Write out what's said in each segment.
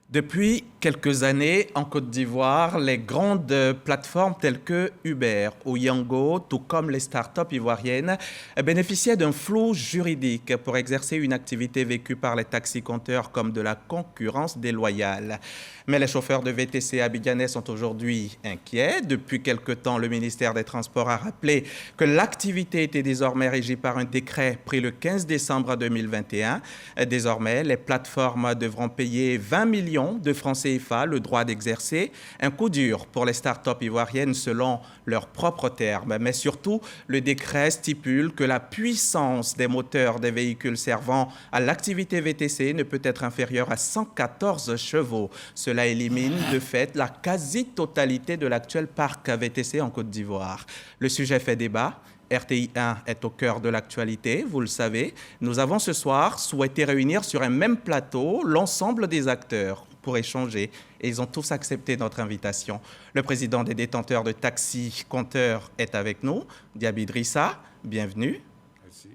Depuis quelques années, en Côte d'Ivoire, les grandes plateformes telles que Uber ou Yango, tout comme les startups ivoiriennes, bénéficiaient d'un flou juridique pour exercer une activité vécue par les taxi-compteurs comme de la concurrence déloyale. Mais les chauffeurs de VTC abidjanais sont aujourd'hui inquiets. Depuis quelque temps, le ministère des Transports a rappelé que l'activité était désormais régie par un décret pris le 15 décembre 2021. Désormais, les plateformes devront payer 20 millions de francs CFA le droit d'exercer. Un coup dur pour les startups ivoiriennes selon leurs propres termes. Mais surtout, le décret stipule que la puissance des moteurs des véhicules servant à l'activité VTC ne peut être inférieure à 114 chevaux. Cela élimine de fait la quasi-totalité de l'actuel parc VTC en Côte d'Ivoire. Le sujet fait débat. RTI 1 est au cœur de l'actualité, vous le savez. Nous avons ce soir souhaité réunir sur un même plateau l'ensemble des acteurs pour échanger et ils ont tous accepté notre invitation. Le président des détenteurs de taxi compteurs est avec nous, Diaby Drissa, bienvenue. Merci.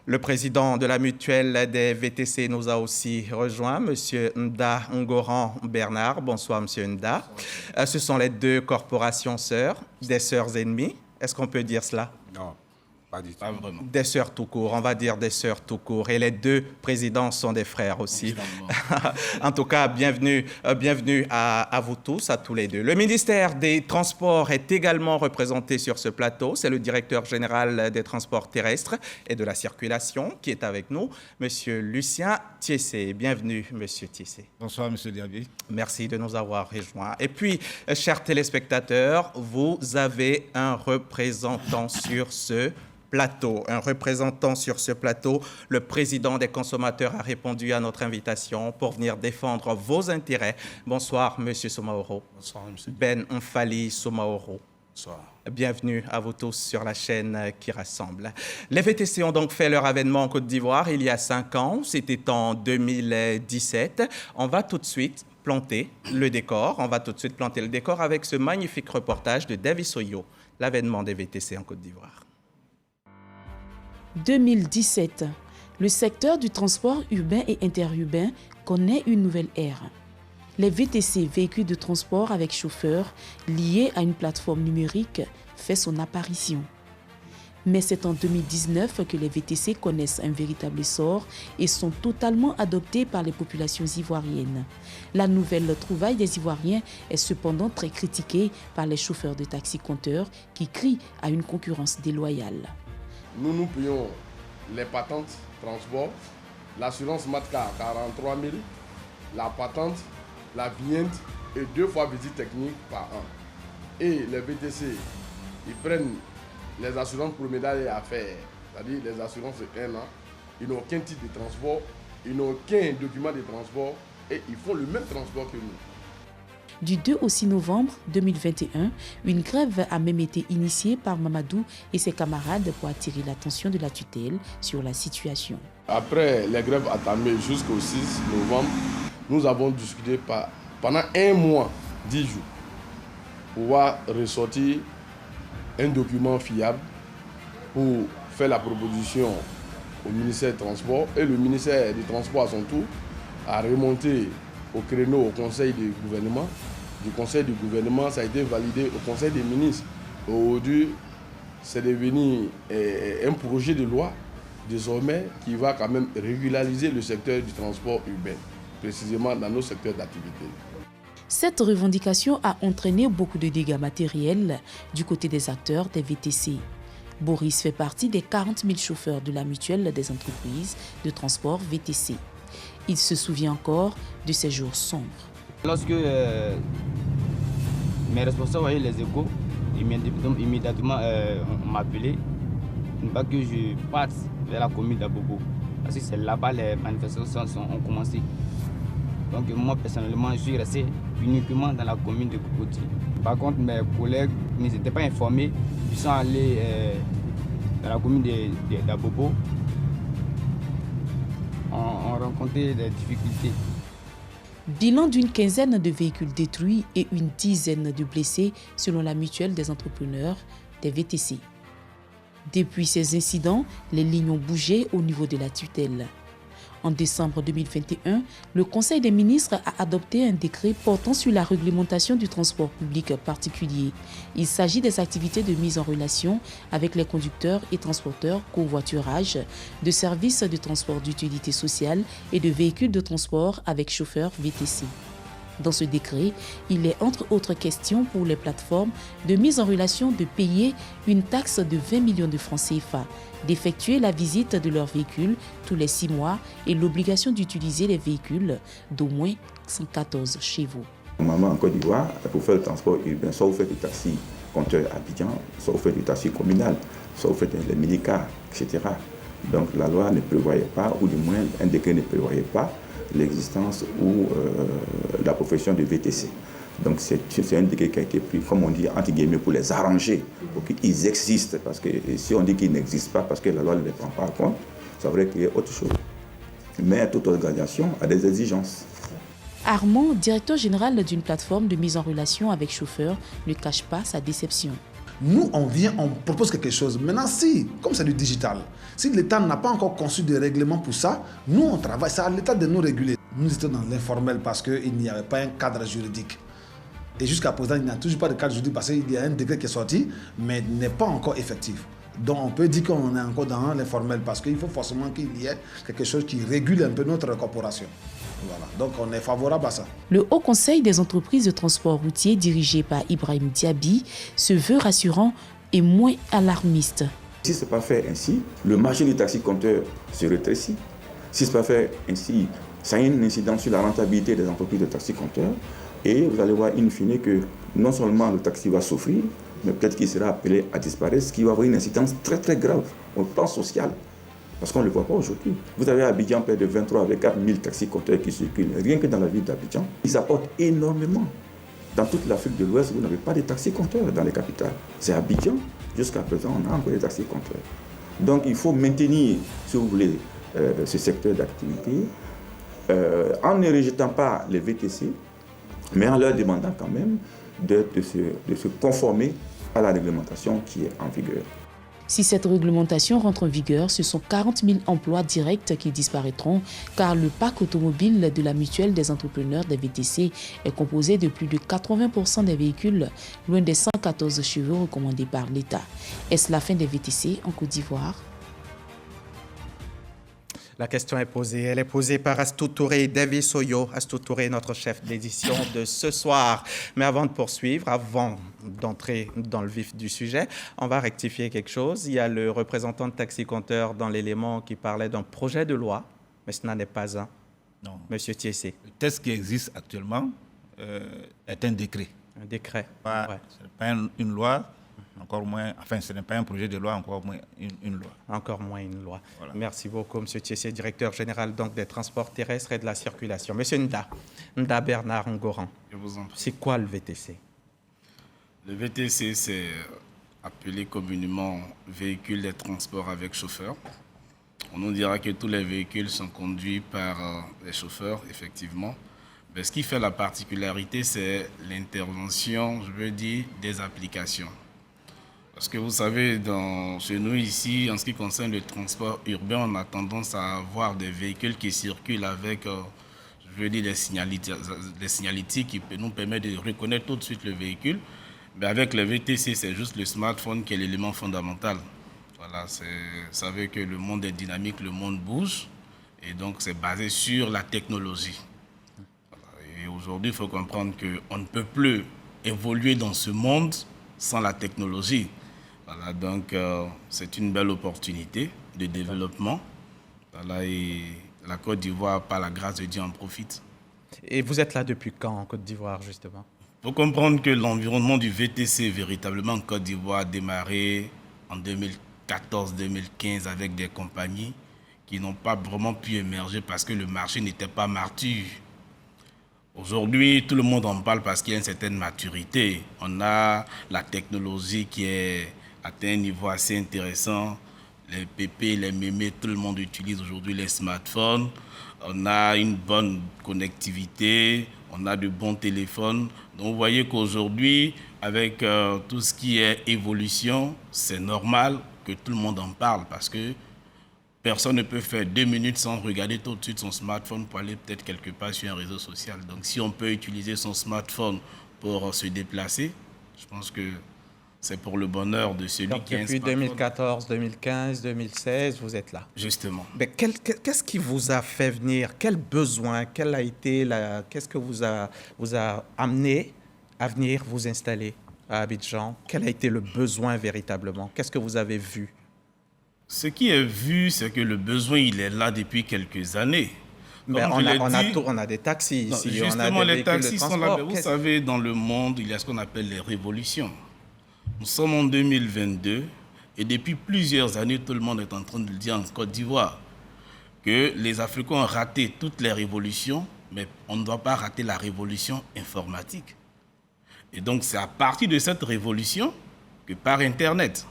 Le président de la mutuelle des VTC nous a aussi rejoint, M. Nda Ngoran Bernard. Bonsoir, M. Nda. Ce sont les deux corporations sœurs, des sœurs ennemies. Est-ce qu'on peut dire cela? Non, pas du tout. Pas vraiment. Des sœurs tout court, on va dire des sœurs tout court. Et les deux présidents sont des frères aussi. En tout cas, bienvenue à vous tous, à tous les deux. Le ministère des Transports est également représenté sur ce plateau. C'est le directeur général des transports terrestres et de la circulation qui est avec nous, Monsieur Lucien Thiessé. Bienvenue, Monsieur Thiessé. Bonsoir, Monsieur Diaby. Merci de nous avoir rejoints. Et puis, chers téléspectateurs, vous avez un représentant sur ce plateau. Un représentant sur ce plateau, le président des consommateurs a répondu à notre invitation pour venir défendre vos intérêts. Bonsoir, Monsieur Soumaoro. Bonsoir, monsieur. Ben Mfali Soumaoro. Bonsoir. Bienvenue à vous tous sur la chaîne qui rassemble. Les VTC ont donc fait leur avènement en Côte d'Ivoire il y a 5 ans, c'était en 2017. On va tout de suite planter le décor. On va tout de suite planter le décor avec ce magnifique reportage de Davis Oyo, l'avènement des VTC en Côte d'Ivoire. 2017, le secteur du transport urbain et interurbain connaît une nouvelle ère. Les VTC, véhicules de transport avec chauffeur, liés à une plateforme numérique, fait son apparition. Mais c'est en 2019 que les VTC connaissent un véritable essor et sont totalement adoptés par les populations ivoiriennes. La nouvelle trouvaille des Ivoiriens est cependant très critiquée par les chauffeurs de taxi-compteurs qui crient à une concurrence déloyale. Nous payons les patentes transport, l'assurance Matka 43 000, la patente, la vignette et 2 fois visite technique par an. Et les VTC, ils prennent les assurances promediales et affaires, c'est-à-dire les assurances de 1 an. Ils n'ont aucun titre de transport, ils n'ont aucun document de transport et ils font le même transport que nous. Du 2 au 6 novembre 2021, une grève a même été initiée par Mamadou et ses camarades pour attirer l'attention de la tutelle sur la situation. Après les grèves entamées jusqu'au 6 novembre, nous avons discuté pendant 1 mois, 10 jours, pour pouvoir ressortir un document fiable pour faire la proposition au ministère des Transports. Et le ministère des Transports, à son tour, a remonté au créneau au Conseil du gouvernement. Du Conseil du gouvernement, ça a été validé au Conseil des ministres. Aujourd'hui, c'est devenu un projet de loi, désormais, qui va quand même régulariser le secteur du transport urbain, précisément dans nos secteurs d'activité. Cette revendication a entraîné beaucoup de dégâts matériels du côté des acteurs des VTC. Boris fait partie des 40 000 chauffeurs de la mutuelle des entreprises de transport VTC. Il se souvient encore de ces jours sombres. Lorsque mes responsables voyaient les échos, immédiatement on m'a appelé pour que je parte vers la commune d'Abobo. Parce que c'est là-bas les manifestations ont commencé. Donc moi personnellement, je suis resté uniquement dans la commune de Kokoti. Par contre, mes collègues n'étaient pas informés. Ils sont allés dans la commune d'Abobo. On rencontrait des difficultés. Bilan d'une quinzaine de véhicules détruits et une dizaine de blessés selon la mutuelle des entrepreneurs des VTC. Depuis ces incidents, les lignes ont bougé au niveau de la tutelle. En décembre 2021, le Conseil des ministres a adopté un décret portant sur la réglementation du transport public particulier. Il s'agit des activités de mise en relation avec les conducteurs et transporteurs, covoiturage, de services de transport d'utilité sociale et de véhicules de transport avec chauffeur VTC. Dans ce décret, il est entre autres question pour les plateformes de mise en relation de payer une taxe de 20 millions de francs CFA, d'effectuer la visite de leurs véhicules tous les 6 mois et l'obligation d'utiliser les véhicules d'au moins 114 chevaux. Normalement, en Côte d'Ivoire, pour faire le transport urbain, soit vous faites du taxi compteur à Abidjan, soit vous faites du taxi communal, soit vous faites les minicars, etc. Donc la loi ne prévoyait pas, ou du moins un décret ne prévoyait pas, l'existence ou la profession de VTC. Donc c'est un décret qui a été pris, comme on dit, entre guillemets, pour les arranger, pour qu'ils existent. Parce que si on dit qu'ils n'existent pas parce que la loi ne les prend pas en compte, ça voudrait créer autre chose. Mais toute organisation a des exigences. Armand, directeur général d'une plateforme de mise en relation avec chauffeurs, ne cache pas sa déception. Nous, on vient, on propose quelque chose. Maintenant, comme c'est du digital, si l'État n'a pas encore conçu de règlement pour ça, nous, on travaille. C'est à l'État de nous réguler. Nous étions dans l'informel parce qu'il n'y avait pas un cadre juridique. Et jusqu'à présent, il n'y a toujours pas de cadre juridique parce qu'il y a un décret qui est sorti, mais n'est pas encore effectif. Donc, on peut dire qu'on est encore dans l'informel parce qu'il faut forcément qu'il y ait quelque chose qui régule un peu notre corporation. Voilà. Donc, on est favorable à ça. Le Haut Conseil des entreprises de transport routier, dirigé par Ibrahim Diaby, se veut rassurant et moins alarmiste. Si ce n'est pas fait ainsi, le marché du taxi compteur se rétrécit. Si ce n'est pas fait ainsi, ça a une incidence sur la rentabilité des entreprises de taxi compteurs. Et vous allez voir in fine que non seulement le taxi va souffrir, mais peut-être qu'il sera appelé à disparaître, ce qui va avoir une incidence très très grave au plan social. Parce qu'on ne le voit pas aujourd'hui. Vous avez à Abidjan près de 23 avec 4 000 taxis compteurs qui circulent, rien que dans la ville d'Abidjan. Ils apportent énormément. Dans toute l'Afrique de l'Ouest, vous n'avez pas de taxis compteurs dans les capitales. C'est Abidjan, jusqu'à présent, on a encore des taxis compteurs. Donc il faut maintenir, si vous voulez, ce secteur d'activité, en ne rejetant pas les VTC, mais en leur demandant quand même de se conformer à la réglementation qui est en vigueur. Si cette réglementation rentre en vigueur, ce sont 40 000 emplois directs qui disparaîtront car le parc automobile de la mutuelle des entrepreneurs des VTC est composé de plus de 80% des véhicules, loin des 114 chevaux recommandés par l'État. Est-ce la fin des VTC en Côte d'Ivoire? La question est posée. Elle est posée par Astou Touré, Davis Oyo. Astou Touré, notre chef d'édition de ce soir. Mais avant de poursuivre, avant d'entrer dans le vif du sujet, on va rectifier quelque chose. Il y a le représentant de Taxi Compteur dans l'élément qui parlait d'un projet de loi, mais ce n'en est pas un. Non. Monsieur Thiessé. Le texte qui existe actuellement est un décret. Un décret. Ce n'est pas une loi. Encore moins, enfin, ce n'est pas un projet de loi, encore moins une loi. Encore moins une loi. Voilà. Merci beaucoup, M. Thiessé, directeur général donc, des transports terrestres et de la circulation. M. Nda Bernard Ngoran, Je vous en prie. c'est quoi le VTC? Le VTC, c'est appelé communément véhicule de transport avec chauffeur. On nous dira que tous les véhicules sont conduits par les chauffeurs, effectivement. Mais ce qui fait la particularité, c'est l'intervention, je veux dire, des applications. Parce que vous savez, chez nous ici, en ce qui concerne le transport urbain, on a tendance à avoir des véhicules qui circulent avec, je veux dire, des signalétiques qui nous permettent de reconnaître tout de suite le véhicule. Mais avec le VTC, c'est juste le smartphone qui est l'élément fondamental. Voilà, vous savez que le monde est dynamique, le monde bouge, et donc c'est basé sur la technologie. Voilà. Et aujourd'hui, il faut comprendre qu'on ne peut plus évoluer dans ce monde sans la technologie. Voilà, donc c'est une belle opportunité de développement. Voilà, et la Côte d'Ivoire, par la grâce de Dieu, en profite. Et vous êtes là depuis quand en Côte d'Ivoire, justement? Il faut comprendre que l'environnement du VTC, véritablement en Côte d'Ivoire, a démarré en 2014-2015 avec des compagnies qui n'ont pas vraiment pu émerger parce que le marché n'était pas mature. Aujourd'hui, tout le monde en parle parce qu'il y a une certaine maturité. On a la technologie qui est atteint un niveau assez intéressant. Les PP, les mémés, tout le monde utilise aujourd'hui les smartphones. On a une bonne connectivité, on a de bons téléphones. Donc vous voyez qu'aujourd'hui, avec tout ce qui est évolution, c'est normal que tout le monde en parle parce que Personne ne peut faire 2 minutes sans regarder tout de suite son smartphone pour aller peut-être quelque part sur un réseau social. Donc si on peut utiliser son smartphone pour se déplacer, je pense que c'est pour le bonheur de celui Donc, qui a un depuis smartphone. 2014, 2015, 2016, vous êtes là. Justement. Mais qu'est-ce qui vous a fait venir? Quel besoin? Qu'est-ce que vous a amené à venir vous installer à Abidjan? Quel a été le besoin véritablement? Qu'est-ce que vous avez vu? Ce qui est vu, c'est que le besoin, il est là depuis quelques années. Ben, Comme on, je l'ai a, dit, on a des taxis non, ici, justement, on a des les véhicules de taxis sont là. transport. Mais vous savez, dans le monde, il y a ce qu'on appelle les révolutions. Nous sommes en 2022 et depuis plusieurs années, tout le monde est en train de le dire en Côte d'Ivoire, que les Africains ont raté toutes les révolutions, mais on ne doit pas rater la révolution informatique. Et donc, c'est à partir de cette révolution que par Internet.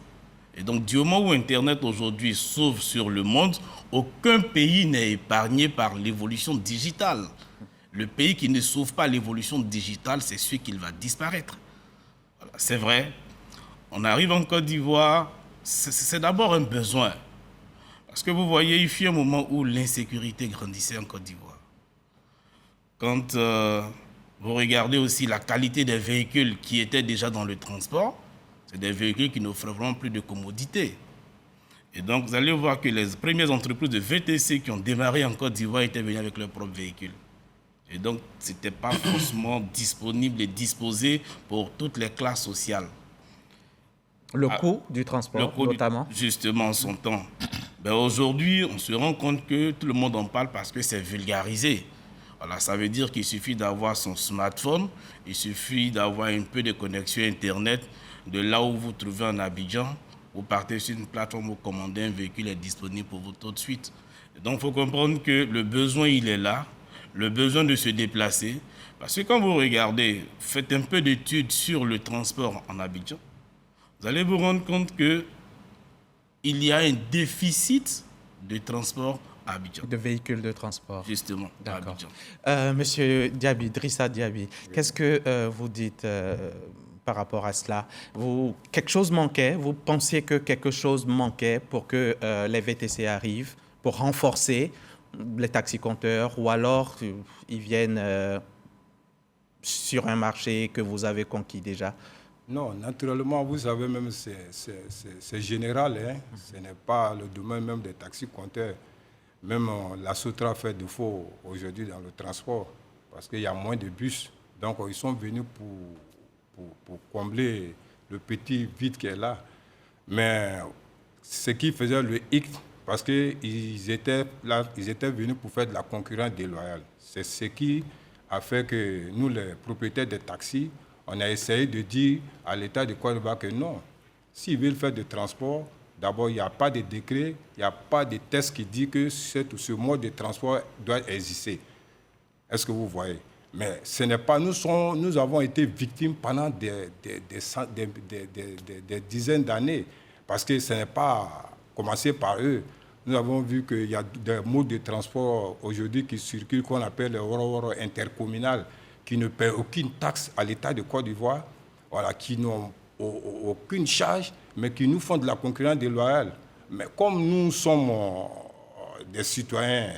Et donc, du moment où Internet aujourd'hui s'ouvre sur le monde, aucun pays n'est épargné par l'évolution digitale. Le pays qui ne s'ouvre pas à l'évolution digitale, c'est celui qui va disparaître. Voilà, c'est vrai. On arrive en Côte d'Ivoire, c'est d'abord un besoin. Parce que vous voyez, il fut un moment où l'insécurité grandissait en Côte d'Ivoire. Quand vous regardez aussi la qualité des véhicules qui étaient déjà dans le transport, c'est des véhicules qui n'offrent vraiment plus de commodité. Et donc, vous allez voir que les premières entreprises de VTC qui ont démarré en Côte d'Ivoire étaient venues avec leurs propres véhicules. Et donc, ce n'était pas forcément disponible et disposé pour toutes les classes sociales. Le coût du transport, notamment. Justement, en son temps. Ben aujourd'hui, on se rend compte que tout le monde en parle parce que c'est vulgarisé. Voilà, ça veut dire qu'il suffit d'avoir son smartphone, il suffit d'avoir un peu de connexion Internet. De là où vous trouvez en Abidjan, vous partez sur une plateforme, vous commandez un véhicule, est disponible pour vous tout de suite. Et donc, il faut comprendre que le besoin, il est là, le besoin de se déplacer. Parce que quand vous regardez, faites un peu d'études sur le transport en Abidjan, vous allez vous rendre compte qu'il y a un déficit de transport à Abidjan. De véhicules de transport. Justement, à D'accord. Abidjan. Monsieur Diaby, Drissa Diaby, qu'est-ce que vous dites par rapport à cela? Quelque chose manquait? Vous pensiez que quelque chose manquait pour que les VTC arrivent, pour renforcer les taxi-compteurs, ou alors ils viennent sur un marché que vous avez conquis déjà? Non, naturellement, vous savez, même c'est général. Hein? Ce n'est pas le domaine même des taxi-compteurs. Même la Sotra fait défaut aujourd'hui dans le transport parce qu'il y a moins de bus. Donc, ils sont venus pour combler le petit vide qui est là. Mais ce qui faisait le hic, parce qu'ils étaient là, ils étaient venus pour faire de la concurrence déloyale. C'est ce qui a fait que nous, les propriétaires des taxis, on a essayé de dire à l'État de Côte d'Ivoire que non. S'ils veulent faire du transport, d'abord, il n'y a pas de décret, il n'y a pas de texte qui dit que ce mode de transport doit exister. Est-ce que vous voyez? Mais ce n'est pas... Nous avons été victimes pendant des dizaines d'années, parce que ce n'est pas commencé par eux. Nous avons vu qu'il y a des modes de transport aujourd'hui qui circulent, qu'on appelle les Woro intercommunales, qui ne paient aucune taxe à l'État de Côte d'Ivoire, voilà, qui n'ont aucune charge, mais qui nous font de la concurrence déloyale. Mais comme nous sommes des citoyens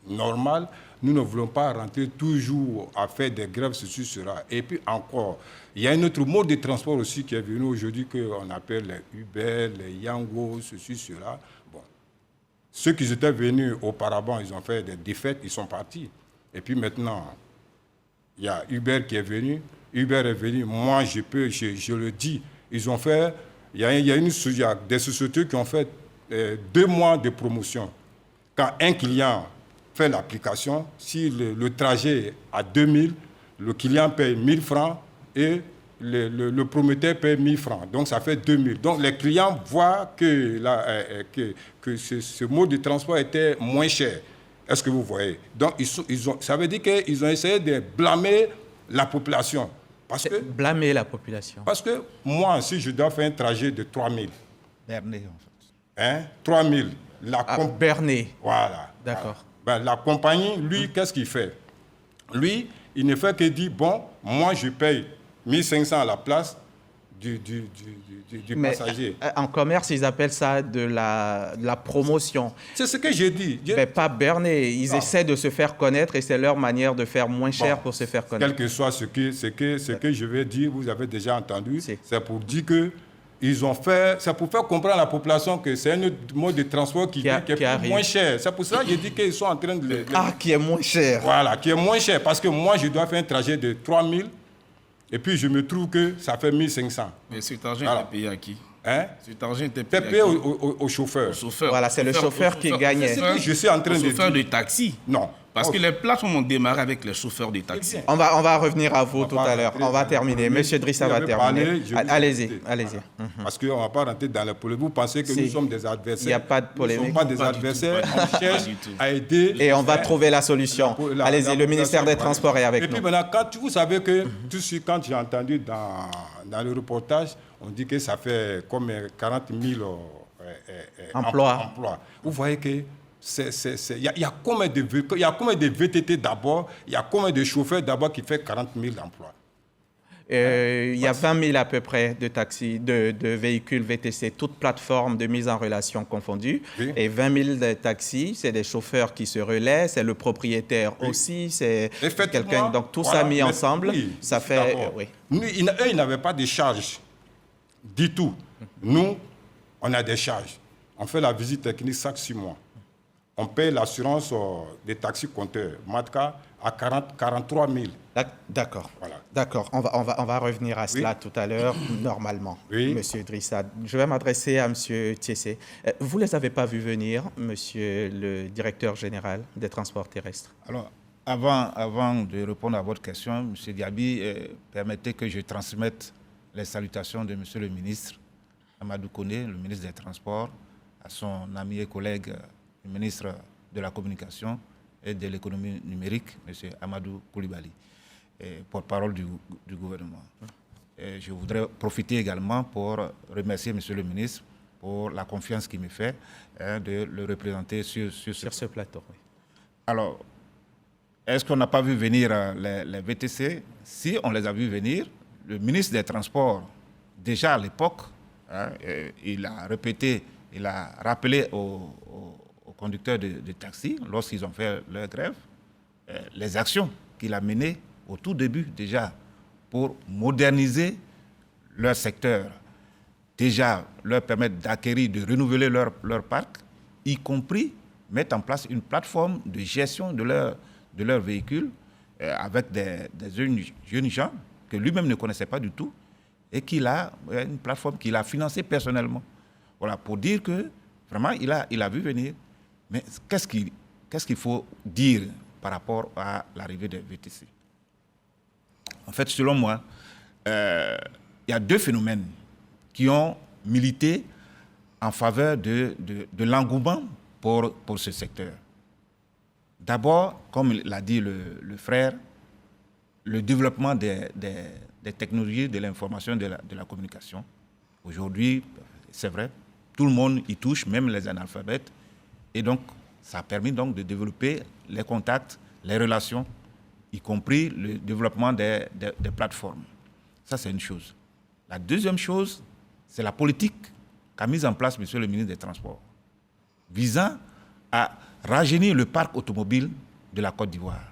normaux, nous ne voulons pas rentrer toujours à faire des grèves, ceci, cela. Et puis encore, il y a un autre mode de transport aussi qui est venu aujourd'hui qu'on appelle les Uber, les Yango, ceci, cela. Bon. Ceux qui étaient venus auparavant, ils ont fait des défaites, ils sont partis. Et puis maintenant, il y a Uber qui est venu. Uber est venu, moi je le dis, ils ont fait, il y a des sociétés qui ont fait 2 mois de promotion. Quand un client fait l'application, si le trajet à 2000, le client paye 1000 francs et le promoteur paye 1000 francs. Donc ça fait 2000. Donc les clients voient que ce mode de transport était moins cher. Est-ce que vous voyez? Donc ça veut dire qu'ils ont essayé de blâmer la population. Blâmer la population. Parce que moi, si je dois faire un trajet de 3000. Berné, en fait. Hein, 3000. Berné. Voilà. D'accord. Ben, la compagnie, lui, qu'est-ce qu'il fait? Lui, il ne fait que dire, bon, moi, je paye 1500 à la place du Mais passager. en commerce, ils appellent ça de la promotion. C'est ce que j'ai dit. Mais pas berner. Ils essaient de se faire connaître et c'est leur manière de faire moins cher pour se faire connaître. Quel que soit ce que je vais dire, vous avez déjà entendu, c'est pour dire que ils ont fait, c'est pour faire comprendre à la population que c'est un autre mode de transport qui est moins cher. C'est pour ça que j'ai dit qu'ils sont en train de... qui est moins cher. Voilà, qui est moins cher. Parce que moi, je dois faire un trajet de 3000 et puis je me trouve que ça fait 1500. Mais cet argent est payé à qui? Cet argent était payé au chauffeur. Voilà, c'est le chauffeur qui gagnait. Je suis en train de dire. Chauffeur de taxi. Non. Parce que les plateformes ont démarré avec les chauffeurs de taxi. On va revenir à vous tout à l'heure. On va terminer. Monsieur Drissa va terminer. Allez-y. Parce qu'on ne va pas rentrer dans la polémique. Vous pensez que nous sommes des adversaires. Il n'y a pas de polémique. Nous ne sommes pas des adversaires. On cherche à aider. Et on va trouver la solution. Allez-y, le ministère des Transports est avec nous. Et puis maintenant, vous savez que tout de suite, quand j'ai entendu dans le reportage, on dit que ça fait comme 40 000 emplois. Vous voyez que il y a combien de VTT d'abord, il y a combien de chauffeurs d'abord qui fait 40 000 emplois? Il y a 20 000 à peu près de taxis, de véhicules VTC, toutes plateformes de mise en relation confondues. Oui. Et 20 000 de taxis, c'est des chauffeurs qui se relaient, c'est le propriétaire aussi, c'est quelqu'un. Donc tout ça mis ensemble, ça fait... Eux, ils n'avaient pas de charges du tout. Nous, on a des charges. On fait la visite technique chaque 6 mois. On paye l'assurance des taxis compteurs, Matka, à 43 000. D'accord. Voilà. D'accord. On va revenir à cela tout à l'heure, normalement, Monsieur Drissa. Je vais m'adresser à Monsieur Thiessé. Vous ne les avez pas vus venir, Monsieur le directeur général des transports terrestres? Alors, avant de répondre à votre question, Monsieur Diaby, permettez que je transmette les salutations de Monsieur le ministre Amadou Koné, le ministre des Transports, à son ami et collègue, le ministre de la Communication et de l'économie numérique, M. Amadou Koulibaly, porte-parole du gouvernement. Et je voudrais profiter également pour remercier M. le ministre pour la confiance qu'il me fait de le représenter sur ce plateau. Oui. Alors, est-ce qu'on n'a pas vu venir les VTC? Si on les a vus venir, le ministre des Transports, déjà à l'époque, il a répété, il a rappelé aux conducteurs de taxi, lorsqu'ils ont fait leur grève, les actions qu'il a menées au tout début déjà pour moderniser leur secteur, déjà leur permettre d'acquérir, de renouveler leur parc, y compris mettre en place une plateforme de gestion de leurs véhicules avec des jeunes gens que lui-même ne connaissait pas du tout et qu'il a une plateforme qu'il a financée personnellement. Voilà, pour dire que vraiment il a vu venir. Mais qu'est-ce qu'il faut dire par rapport à l'arrivée des VTC? En fait, selon moi, il y a 2 phénomènes qui ont milité en faveur de l'engouement pour ce secteur. D'abord, comme l'a dit le frère, le développement des technologies de l'information et de la communication. Aujourd'hui, c'est vrai, tout le monde y touche, même les analphabètes. Et donc, ça a permis donc de développer les contacts, les relations, y compris le développement des plateformes. Ça, c'est une chose. La deuxième chose, c'est la politique qu'a mise en place M. le ministre des Transports, visant à rajeunir le parc automobile de la Côte d'Ivoire.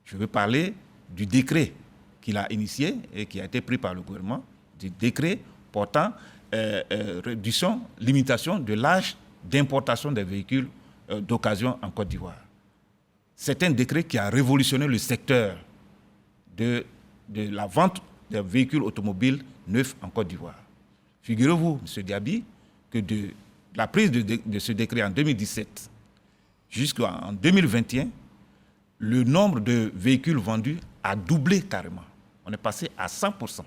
Je veux parler du décret qu'il a initié et qui a été pris par le gouvernement, du décret portant réduction, limitation de l'âge d'importation des véhicules d'occasion en Côte d'Ivoire. C'est un décret qui a révolutionné le secteur de la vente des véhicules automobiles neufs en Côte d'Ivoire. Figurez-vous, M. Diaby, que de la prise de ce décret en 2017 jusqu'en 2021, le nombre de véhicules vendus a doublé carrément. On est passé à 100%.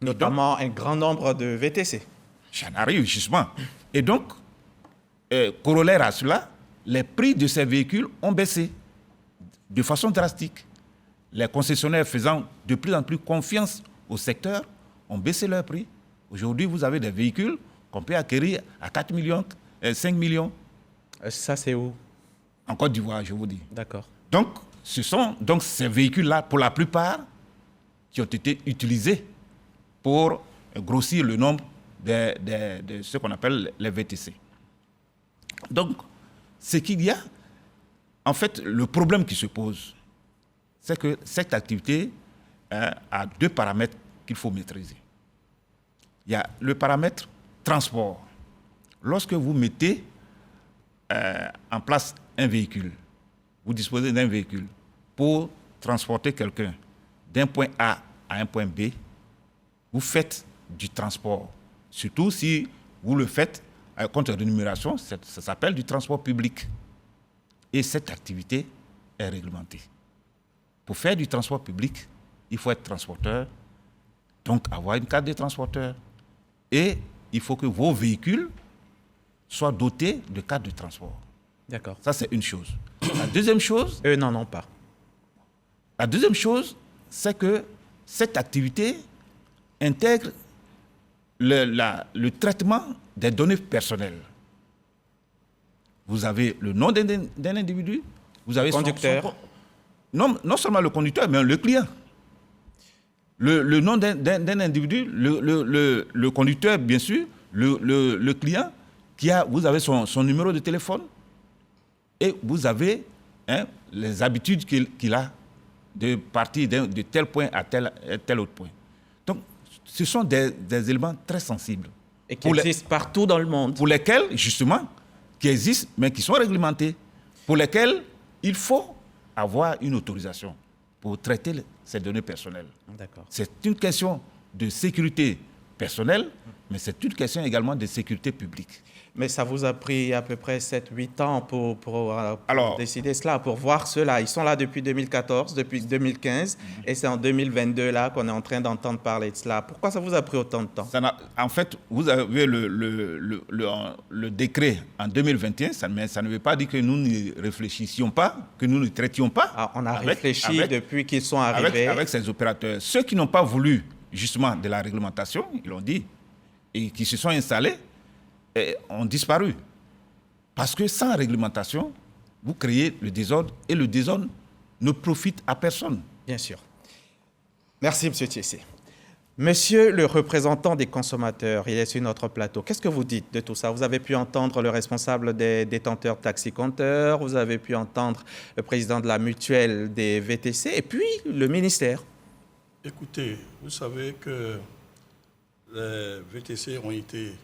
Notamment un grand nombre de VTC. J'en arrive justement. Et donc, corollaire à cela, les prix de ces véhicules ont baissé de façon drastique. Les concessionnaires faisant de plus en plus confiance au secteur ont baissé leurs prix. Aujourd'hui, vous avez des véhicules qu'on peut acquérir à 4 millions, 5 millions. Ça, c'est où? En Côte d'Ivoire, je vous dis. D'accord. Donc, ce sont donc ces véhicules-là, pour la plupart, qui ont été utilisés pour grossir le nombre de ce qu'on appelle les VTC. Donc, ce qu'il y a, en fait, le problème qui se pose, c'est que cette activité a 2 paramètres qu'il faut maîtriser. Il y a le paramètre transport. Lorsque vous mettez en place un véhicule, vous disposez d'un véhicule pour transporter quelqu'un d'un point A à un point B, vous faites du transport. Surtout si vous le faites contre rémunération, ça s'appelle du transport public. Et cette activité est réglementée. Pour faire du transport public, il faut être transporteur, donc avoir une carte de transporteur. Et il faut que vos véhicules soient dotés de cartes de transport. D'accord. Ça, c'est une chose. La deuxième chose... Eux n'en ont pas. La deuxième chose, c'est que cette activité intègre le traitement des données personnelles. Vous avez le nom d'un individu, vous avez conducteur. Non seulement le conducteur, mais le client. Le nom d'un individu, le conducteur, bien sûr, le client, vous avez son numéro de téléphone et vous avez les habitudes qu'il a de partir de tel point à tel autre point. Donc, ce sont des éléments très sensibles. Et qui existent partout dans le monde. Pour lesquels, justement, qui existent, mais qui sont réglementés, pour lesquels il faut avoir une autorisation pour traiter ces données personnelles. D'accord. C'est une question de sécurité personnelle, mais c'est une question également de sécurité publique. Mais ça vous a pris à peu près 7-8 ans pour Alors, décider cela, pour voir cela. Ils sont là depuis 2014, depuis 2015, et c'est en 2022 là qu'on est en train d'entendre parler de cela. Pourquoi ça vous a pris autant de temps? En fait, vous avez le décret en 2021, mais ça ne veut pas dire que nous ne réfléchissions pas, que nous ne traitions pas. Ah, on a réfléchi depuis qu'ils sont arrivés. Avec ces opérateurs. Ceux qui n'ont pas voulu justement de la réglementation, ils l'ont dit, et qui se sont installés, ont disparu. Parce que sans réglementation, vous créez le désordre et le désordre ne profite à personne. Bien sûr. Merci, M. Thiessé. Monsieur le représentant des consommateurs, il est sur notre plateau. Qu'est-ce que vous dites de tout ça? Vous avez pu entendre le responsable des détenteurs taxi-compteurs, vous avez pu entendre le président de la mutuelle des VTC et puis le ministère. Écoutez, vous savez que les VTC ont été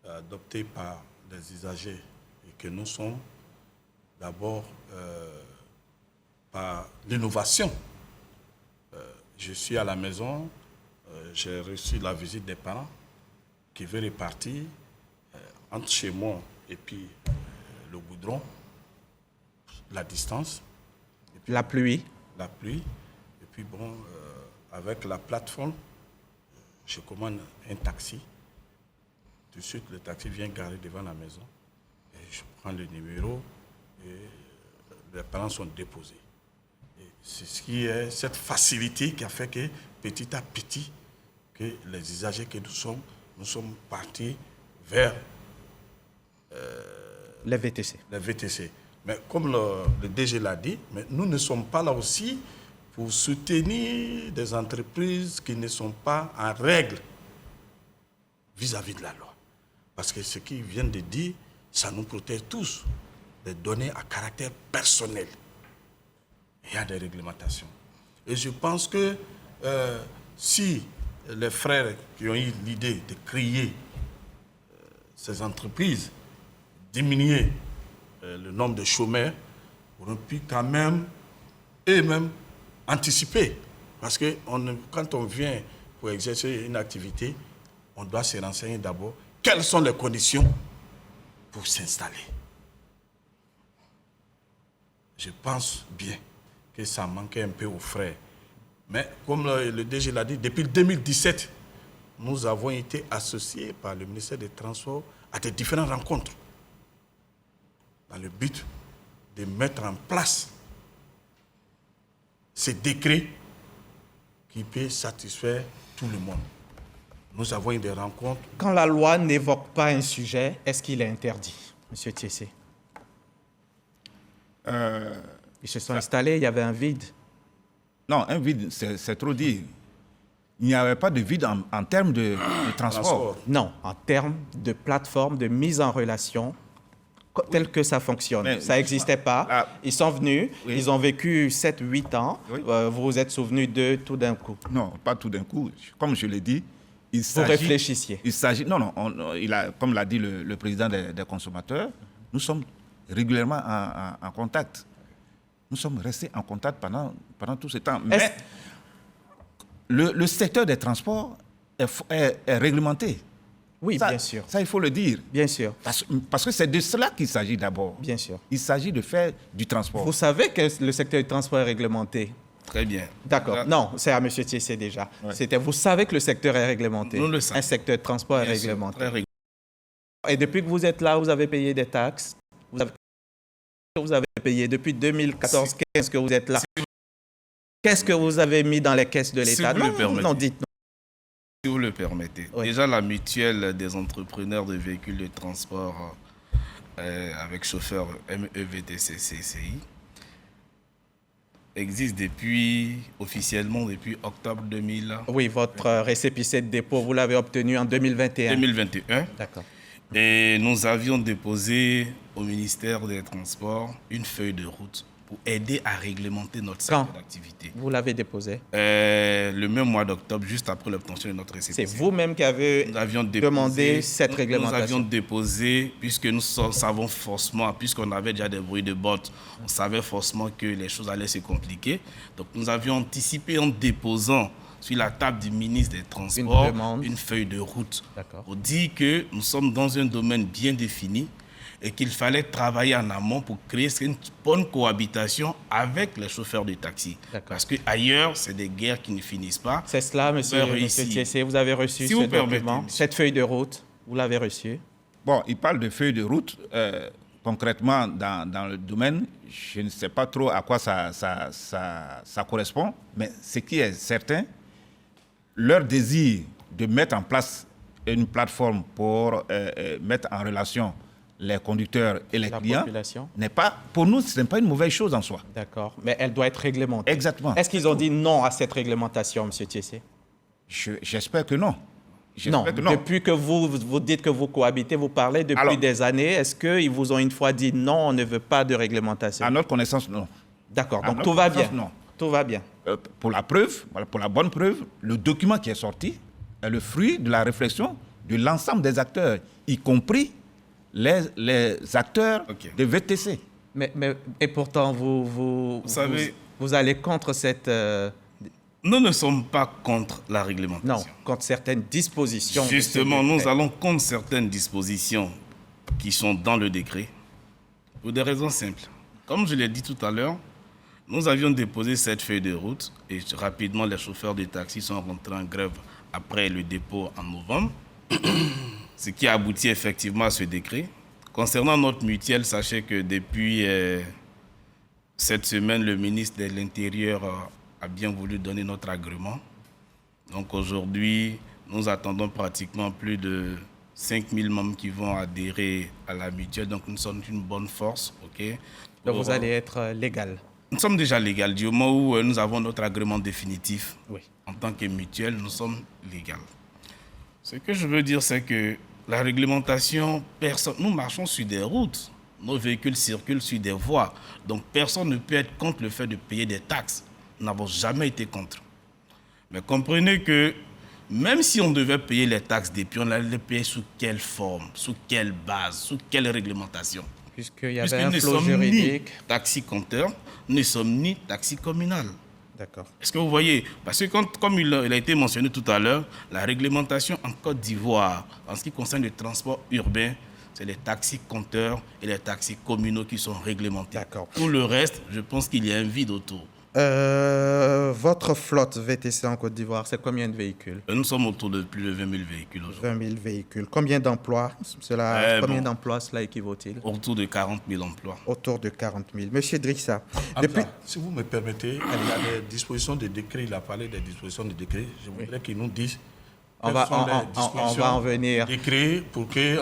adoptés par les usagers et que nous sommes d'abord par l'innovation. Je suis à la maison, j'ai reçu la visite des parents qui veulent repartir entre chez moi et puis le goudron, la distance. Et puis, la pluie. La pluie. Et puis bon, avec la plateforme, je commande un taxi. Tout de suite, le taxi vient garer devant la maison. Et je prends le numéro et les parents sont déposés. Et c'est ce qui est cette facilité qui a fait que petit à petit, que les usagers que nous sommes partis vers les VTC. Les VTC. Mais comme le DG l'a dit, mais nous ne sommes pas là aussi pour soutenir des entreprises qui ne sont pas en règle vis-à-vis de la loi. Parce que ce qu'ils viennent de dire, ça nous protège tous des données à caractère personnel. Il y a des réglementations. Et je pense que si les frères qui ont eu l'idée de créer ces entreprises, diminuer le nombre de chômeurs, auront pu quand même eux-mêmes anticiper. Parce que quand on vient pour exercer une activité, on doit se renseigner d'abord quelles sont les conditions pour s'installer. Je pense bien que ça manquait un peu aux frères. Mais comme le DG l'a dit, depuis 2017, nous avons été associés par le ministère des Transports à des différentes rencontres dans le but de mettre en place ces décrets qui peuvent satisfaire tout le monde. Nous avons eu des rencontres. Quand la loi n'évoque pas un sujet, est-ce qu'il est interdit, M. Thiessé? Ils se sont installés, il y avait un vide. Non, un vide, c'est trop dit. il n'y avait pas de vide en termes de transport. Non, en termes de plateforme de mise en relation, tel que ça fonctionne. Mais ça n'existait pas. Ils sont venus, Oui. ils ont vécu 7-8 ans. Oui. Vous vous êtes souvenu d'eux tout d'un coup. Non, pas tout d'un coup. Comme je l'ai dit, il Vous s'agit... réfléchissiez. Il s'agit... Non, non, comme l'a dit le président des consommateurs, nous sommes régulièrement en contact. Nous sommes restés en contact pendant tout ce temps. Mais le secteur des transports est réglementé. Oui, Ça, bien sûr. Ça, il faut le dire. Bien sûr. Parce que c'est de cela qu'il s'agit d'abord. Bien sûr. Il s'agit de faire du transport. Vous savez que le secteur du transport est réglementé. Très bien. D'accord. Là, Non, c'est à M. Thiessé déjà. Ouais. Vous savez que le secteur est réglementé. Nous le savons. Un secteur de transport est bien sûr, réglementé. très réglementé. Et depuis que vous êtes là, vous avez payé des taxes. Vous avez payé depuis 2014, qu'est-ce que vous êtes là? Qu'est-ce que vous avez mis dans les caisses de Si l'État? vous le permettez. Non, dites-nous. Si vous le permettez. Oui. Déjà, la mutuelle des entrepreneurs de véhicules de transport avec chauffeur MEVTC-CCI existe officiellement depuis octobre 2021. Oui, votre récépissé de dépôt, vous l'avez obtenu en 2021. D'accord. Et nous avions déposé au ministère des Transports une feuille de route pour aider à réglementer notre secteur d'activité. Vous l'avez déposé? Le même mois d'octobre, juste après l'obtention de notre récépissé. C'est vous-même qui avez demandé cette réglementation? Nous avions déposé, puisque nous savons forcément, puisqu'on avait déjà des bruits de bottes, on savait forcément que les choses allaient se compliquer. Donc nous avions anticipé en déposant sur la table du ministre des Transports une feuille de route pour dire que nous sommes dans un domaine bien défini et qu'il fallait travailler en amont pour créer une bonne cohabitation avec les chauffeurs de taxi. Parce qu'ailleurs, c'est des guerres qui ne finissent pas. C'est cela, monsieur Thiessé, vous avez reçu ce document, cette feuille de route, vous l'avez reçue? Bon, il parle de feuille de route. Concrètement, dans le domaine, je ne sais pas trop à quoi ça correspond, mais ce qui est certain, leur désir de mettre en place une plateforme pour mettre en relation les conducteurs et les clients n'est pas, pour nous, ce n'est pas une mauvaise chose en soi. D'accord, mais elle doit être réglementée. Exactement. Est-ce qu'ils ont dit non à cette réglementation, M. Thiessé? J'espère que non. Non, depuis que vous dites que vous cohabitez, vous parlez depuis des années, est-ce qu'ils vous ont une fois dit non, on ne veut pas de réglementation? À notre connaissance, non. D'accord, donc tout va bien. Non. Tout va bien. Pour la preuve, pour la bonne preuve, le document qui est sorti est le fruit de la réflexion de l'ensemble des acteurs, y compris les acteurs de VTC. Et pourtant, vous allez contre cette... Nous ne sommes pas contre la réglementation. Non, contre certaines dispositions. Justement, nous allons contre certaines dispositions qui sont dans le décret pour des raisons simples. Comme je l'ai dit tout à l'heure, nous avions déposé cette feuille de route et rapidement les chauffeurs de taxi sont rentrés en grève après le dépôt en novembre, ce qui a abouti effectivement à ce décret. Concernant notre mutuelle, sachez que depuis cette semaine, le ministre de l'Intérieur a bien voulu donner notre agrément. Donc aujourd'hui, nous attendons pratiquement plus de 5000 membres qui vont adhérer à la mutuelle. Donc nous sommes une bonne force. Donc vous allez être légal? Nous sommes déjà légal. Du moment où nous avons notre agrément définitif, en tant que mutuelle, nous sommes légal. Ce que je veux dire, c'est que la réglementation, nous marchons sur des routes. Nos véhicules circulent sur des voies. Donc personne ne peut être contre le fait de payer des taxes. Nous n'avons jamais été contre. Mais comprenez que même si on devait payer les taxes depuis, on allait les payer sous quelle forme, sous quelle base, sous quelle réglementation? Puisqu'il y avait un flot juridique. Taxi compteur, nous ne sommes ni taxi communal. D'accord. Est-ce que vous voyez? Parce que comme il a été mentionné tout à l'heure, la réglementation en Côte d'Ivoire, en ce qui concerne le transport urbain, c'est les taxis compteurs et les taxis communaux qui sont réglementés. D'accord. Tout le reste, je pense qu'il y a un vide autour. Votre flotte VTC en Côte d'Ivoire, c'est combien de véhicules? Nous sommes autour de plus de 20 000 véhicules aujourd'hui. 20 000 véhicules. Combien d'emplois combien d'emplois cela équivaut-il? Autour de 40 000 emplois. Autour de 40 000. Monsieur Drissa, si vous me permettez, il y a des dispositions de décret, il a parlé des dispositions de décret. Je voudrais qu'il nous dise On va en venir. Décret pour que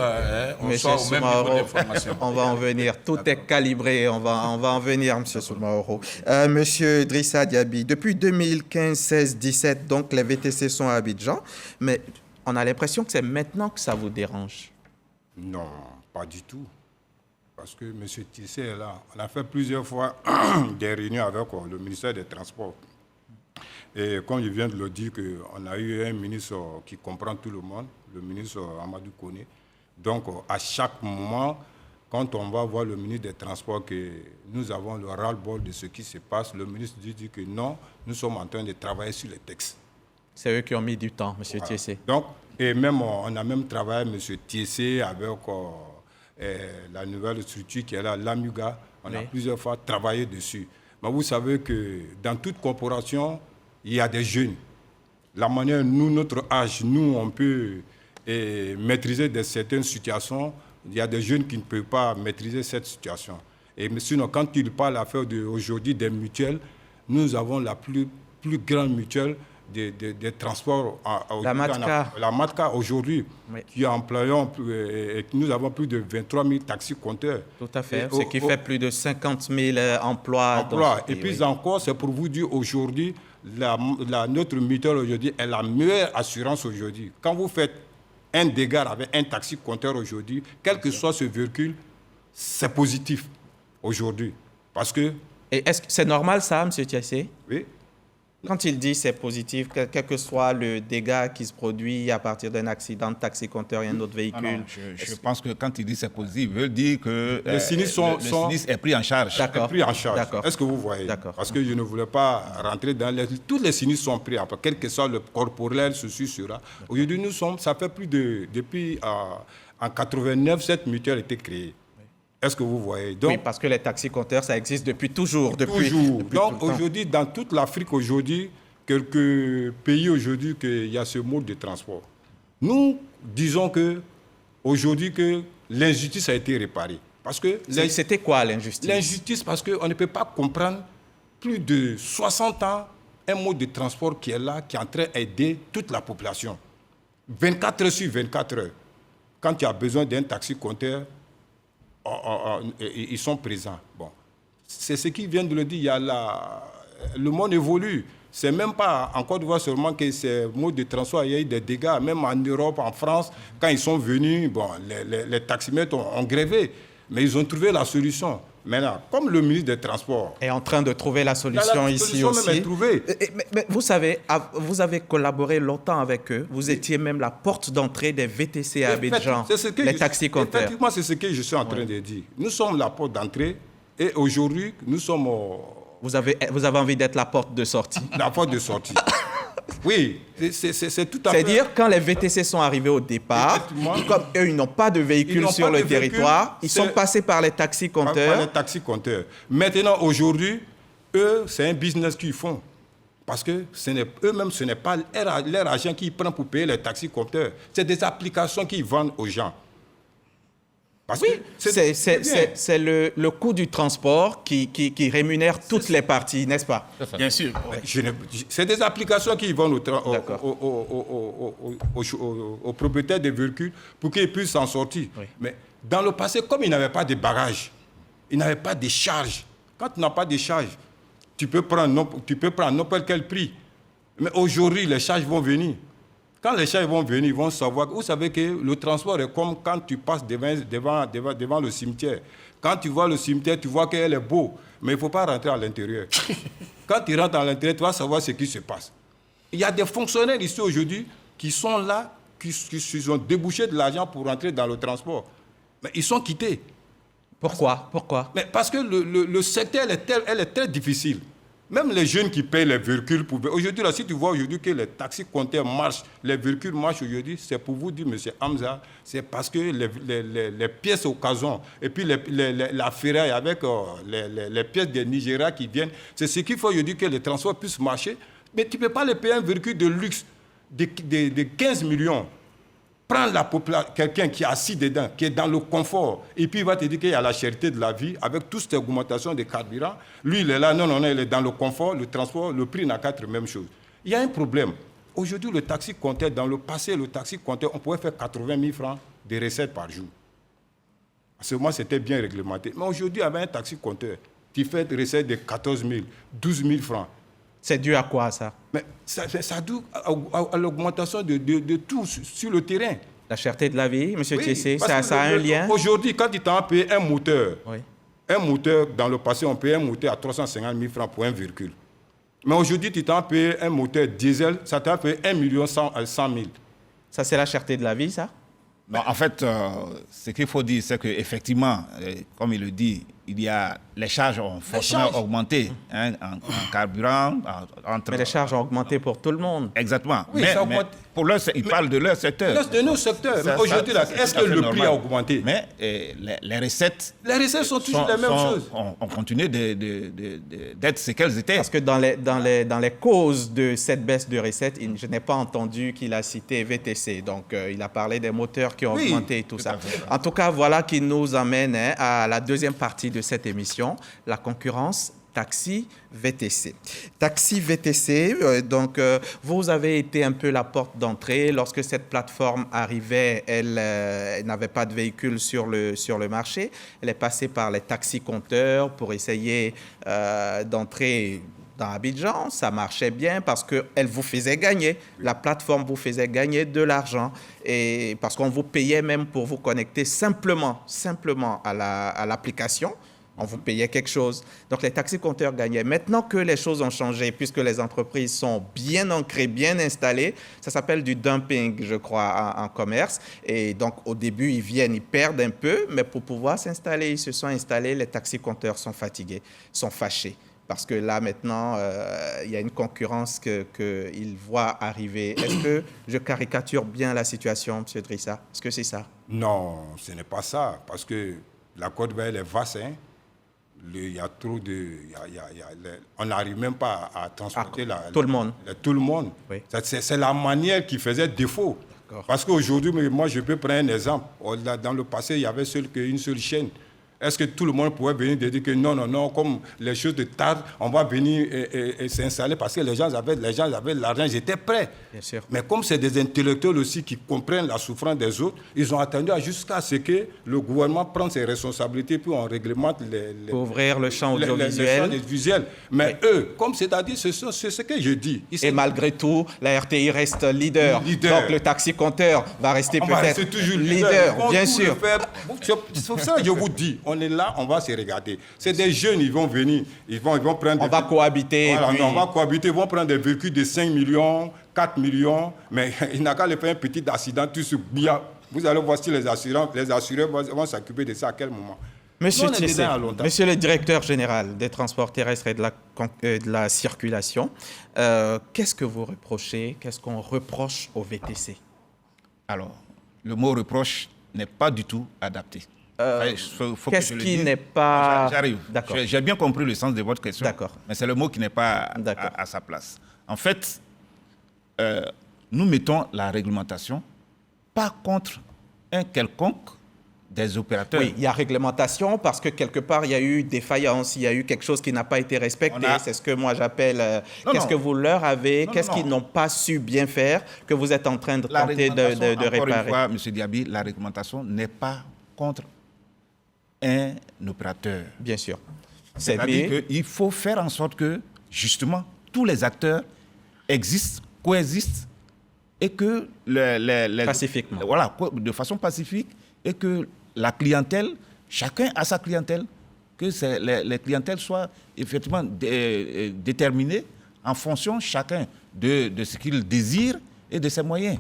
on Monsieur soit au même niveau Soumaoro, d'information. on va en venir. Tout est calibré. On va en venir, Monsieur Soumaoro. Monsieur Drissa Diaby, depuis 2015, 16, 17, donc les VTC sont à Abidjan, mais on a l'impression que c'est maintenant que ça vous dérange. Non, pas du tout. Parce que M. Tissé est là. On a fait plusieurs fois des réunions avec le ministère des Transports. Et comme je viens de le dire, on a eu un ministre qui comprend tout le monde, le ministre Amadou Koné. Donc, à chaque moment, quand on va voir le ministre des Transports, que nous avons le ras-le-bol de ce qui se passe, le ministre dit que non, nous sommes en train de travailler sur les textes. C'est eux qui ont mis du temps, M. Tissé. Donc, et même, on a même travaillé, M. Tissé, avec la nouvelle structure qui est là, l'AMUGA. On a plusieurs fois travaillé dessus. Mais vous savez que dans toute corporation, il y a des jeunes. La manière, nous, notre âge, nous, on peut maîtriser certaines situations. Il y a des jeunes qui ne peuvent pas maîtriser cette situation. Et sinon, quand il parle aujourd'hui des mutuelles, nous avons la plus grande mutuelle des transports. La Matka. La Matka, aujourd'hui, qui employons, nous avons plus de 23 000 taxis-compteurs. Tout à fait, ce qui fait plus de 50 000 emplois. Et puis encore, c'est pour vous dire aujourd'hui, notre mutuelle aujourd'hui est la meilleure assurance aujourd'hui. Quand vous faites un dégât avec un taxi-compteur aujourd'hui, quel que soit ce véhicule, c'est positif aujourd'hui. Parce que... Et est-ce que c'est normal ça, M. Tissé? Oui. Quand il dit c'est positif, quel que soit le dégât qui se produit à partir d'un accident de taxi-compteur et un autre véhicule... Non, je pense que quand il dit c'est positif, il veut dire que le sinistre est pris en charge. D'accord. Est-ce que vous voyez? Parce que je ne voulais pas rentrer dans tous les sinistres sont pris, quel que soit le corporel, ceci, cela. Aujourd'hui, ça fait plus de... Depuis en 89, cette mutuelle a été créée. Est-ce que vous voyez? Donc, oui, parce que les taxis-compteurs, ça existe depuis toujours. Depuis Donc aujourd'hui, dans toute l'Afrique aujourd'hui, quelques pays aujourd'hui, qu'il y a ce mode de transport. Nous disons que aujourd'hui que l'injustice a été réparée. Parce que c'était quoi l'injustice? L'injustice parce qu'on ne peut pas comprendre plus de 60 ans un mode de transport qui est là, qui est en train d'aider toute la population. 24 heures sur 24 heures. Quand tu as besoin d'un taxi-compteur, ils sont présents. Bon. C'est ce qui vient de le dire. Le monde évolue. C'est même pas en Côte d'Ivoire seulement que ces modes de transport, il y a eu des dégâts. Même en Europe, en France, quand ils sont venus, les taximètres ont grévé. Mais ils ont trouvé la solution. Maintenant, comme le ministre des Transports est en train de trouver la solution ici aussi. Même est trouvée. Mais vous savez, vous avez collaboré longtemps avec eux. Vous étiez même la porte d'entrée des VTC à Abidjan, les taxis-compteurs. Effectivement, c'est ce que je suis en train de dire. Nous sommes la porte d'entrée et aujourd'hui, nous sommes... Vous avez envie d'être la porte de sortie. La porte de sortie. Oui, c'est tout à fait... C'est-à-dire, quand les VTC sont arrivés au départ, comme eux, ils n'ont pas de véhicules sur le territoire, ils sont passés par les taxis-compteurs. Par les taxis-compteurs. Maintenant, aujourd'hui, eux, c'est un business qu'ils font. Parce que eux-mêmes, ce n'est pas leur argent qu'ils prennent pour payer les taxis-compteurs. C'est des applications qu'ils vendent aux gens. Parce que c'est le coût du transport qui rémunère toutes les parties, n'est-ce pas? Bien sûr. C'est des applications qui vendent aux propriétaires des véhicules pour qu'ils puissent s'en sortir. Oui. Mais dans le passé, comme ils n'avaient pas de bagages, ils n'avaient pas de charges. Quand tu n'as pas de charges, tu peux prendre n'importe quel prix. Mais aujourd'hui, les charges vont venir. Quand les charges vont venir, ils vont savoir. Vous savez que le transport est comme quand tu passes devant le cimetière. Quand tu vois le cimetière, tu vois qu'elle est beau, mais il ne faut pas rentrer à l'intérieur. Quand tu rentres à l'intérieur, tu vas savoir ce qui se passe. Il y a des fonctionnaires ici aujourd'hui qui sont là, qui ont débouché de l'argent pour rentrer dans le transport. Mais ils sont quittés. Pourquoi? Mais parce que le secteur, elle est très difficile. Même les jeunes qui payent les véhicules, aujourd'hui, là, si tu vois aujourd'hui que les taxis-compteurs marchent, les véhicules marchent aujourd'hui, c'est pour vous dire, M. Hamza, c'est parce que les pièces occasion, et puis la ferraille avec les pièces des Nigeria qui viennent, c'est ce qu'il faut aujourd'hui que les transports puissent marcher. Mais tu ne peux pas les payer un véhicule de luxe de 15 millions. Prends quelqu'un qui est assis dedans, qui est dans le confort, et puis il va te dire qu'il y a la cherté de la vie, avec toute cette augmentation des carburants. Lui, il est là, non, il est dans le confort, le transport, le prix n'a qu'à être la même chose. Il y a un problème. aujourd'hui, le taxi comptait, dans le passé, le taxi comptait, on pouvait faire 80 000 francs de recettes par jour. À ce moment, c'était bien réglementé. Mais aujourd'hui, avec un taxi compteur, tu fais des recettes de 14 000, 12 000 francs. C'est dû à quoi, ça? Mais ça dû à l'augmentation de tout sur le terrain. La cherté de la vie, M. Oui, Thiessé, parce ça que a un lien? Aujourd'hui, quand tu t'en payes un moteur, Oui. un moteur, dans le passé, on payait un moteur à 350 000 francs pour un véhicule. Mais aujourd'hui, tu t'en payes un moteur diesel, ça t'a payé 1 100 000. Ça, c'est la cherté de la vie, ça? Non, en fait, ce qu'il faut dire, c'est qu'effectivement, comme il le dit, il y a les charges ont forcément augmenté hein, en carburant. Mais les charges ont augmenté pour tout le monde. Exactement. Oui, mais, ça augmente. pour leur, ils parlent de leur secteur. De nos secteurs. Mais aujourd'hui, est-ce que le prix a augmenté? Mais les recettes... Les recettes sont toujours les mêmes choses. On continue d'être ce qu'elles étaient. Parce que dans les causes de cette baisse de recettes, je n'ai pas entendu qu'il a cité VTC. Donc, il a parlé des moteurs qui ont augmenté et tout ça. En tout cas, voilà qui nous amène à la deuxième partie de cette émission, la concurrence Taxi VTC. Taxi VTC, donc vous avez été un peu la porte d'entrée. Lorsque cette plateforme arrivait, elle n'avait pas de véhicule sur le marché. Elle est passée par les taxis-compteurs pour essayer d'entrer dans Abidjan. Ça marchait bien parce qu'elle vous faisait gagner. La plateforme vous faisait gagner de l'argent et parce qu'on vous payait même pour vous connecter simplement à l'application. On vous payait quelque chose. Donc, les taxis-compteurs gagnaient. Maintenant que les choses ont changé, puisque les entreprises sont bien ancrées, bien installées, ça s'appelle du dumping, je crois, en commerce. Et donc, au début, ils perdent un peu, mais pour pouvoir s'installer, ils se sont installés. Les taxis-compteurs sont fatigués, sont fâchés. Parce que là, maintenant, il y a une concurrence qu'ils voient arriver. Est-ce que je caricature bien la situation, M. Drissa? Est-ce que c'est ça? Non, ce n'est pas ça. Parce que la Côte d'Ivoire, elle est vaste. Hein. Il y a trop de... on n'arrive même pas à transporter tout le monde. Tout le monde. Oui. C'est la manière qui faisait défaut. Parce qu'aujourd'hui, moi, je peux prendre un exemple. Dans le passé, il y avait une seule chaîne. Est-ce que tout le monde pouvait venir dire que non, comme les choses de tard, on va venir et s'installer parce que les gens avaient l'argent, ils étaient prêts. Bien sûr. Mais comme c'est des intellectuels aussi qui comprennent la souffrance des autres, ils ont attendu jusqu'à ce que le gouvernement prenne ses responsabilités puis on réglemente pour ouvrir le champ audiovisuel. Mais eux, comme c'est-à-dire, c'est ce que je dis. Et malgré tout, la RTI reste leader. Donc le taxi-compteur va rester peut-être toujours leader, bien sûr. C'est pour ça que je vous dis. On est là, on va se regarder. C'est des jeunes, ils vont venir, ils vont prendre... On va cohabiter. Voilà, on va cohabiter, ils vont prendre des véhicules de 5 millions, 4 millions, mais il n'a qu'à les faire un petit accident, tout ce bien. Vous allez voir si les assureurs vont s'occuper de ça à quel moment. Monsieur Thiessé, monsieur le directeur général des transports terrestres et de la circulation, qu'est-ce que vous reprochez, qu'est-ce qu'on reproche au VTC? Alors, le mot reproche n'est pas du tout adapté. Qu'est-ce qui n'est pas... J'arrive. D'accord. J'ai bien compris le sens de votre question. D'accord. Mais c'est le mot qui n'est pas à sa place. En fait, nous mettons la réglementation pas contre un quelconque des opérateurs. Oui, il y a réglementation parce que quelque part, il y a eu défaillance, il y a eu quelque chose qui n'a pas été respecté. C'est ce que moi j'appelle... qu'est-ce que vous leur avez, qu'est-ce qu'ils n'ont pas su bien faire, que vous êtes en train de tenter de réparer? Encore une fois, M. Diaby, la réglementation n'est pas contre un opérateur. Bien sûr. C'est-à-dire qu'il faut faire en sorte que, justement, tous les acteurs existent, coexistent, et que pacifiquement. Voilà, de façon pacifique, et que la clientèle, chacun a sa clientèle, que les clientèles soient effectivement déterminées en fonction chacun de ce qu'il désire et de ses moyens.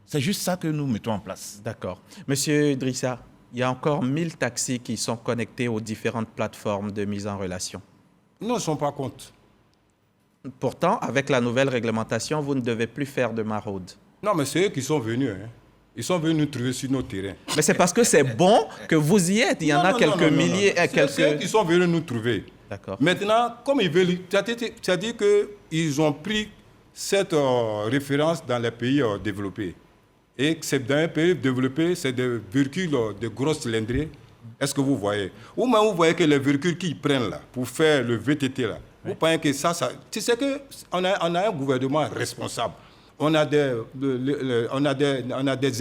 C'est juste ça que nous mettons en place. D'accord. Monsieur Drissa, il y a encore 1000 taxis qui sont connectés aux différentes plateformes de mise en relation. Nous ne sommes pas contre. Pourtant, avec la nouvelle réglementation, vous ne devez plus faire de maraude. Non, mais c'est eux qui sont venus. Hein. Ils sont venus nous trouver sur nos terrains. Mais c'est parce que c'est bon que vous y êtes. Il y en a quelques milliers. C'est eux qui sont venus nous trouver. D'accord. Maintenant, comme ils veulent, c'est-à-dire qu'ils ont pris cette référence dans les pays développés. Et c'est dans un pays développé, c'est des véhicules de grosses cylindrées. Est-ce que vous voyez? Ou même vous voyez que les véhicules qu'ils prennent là, pour faire le VTT là, vous pensez que ça... Tu sais qu'on a un gouvernement responsable. on a des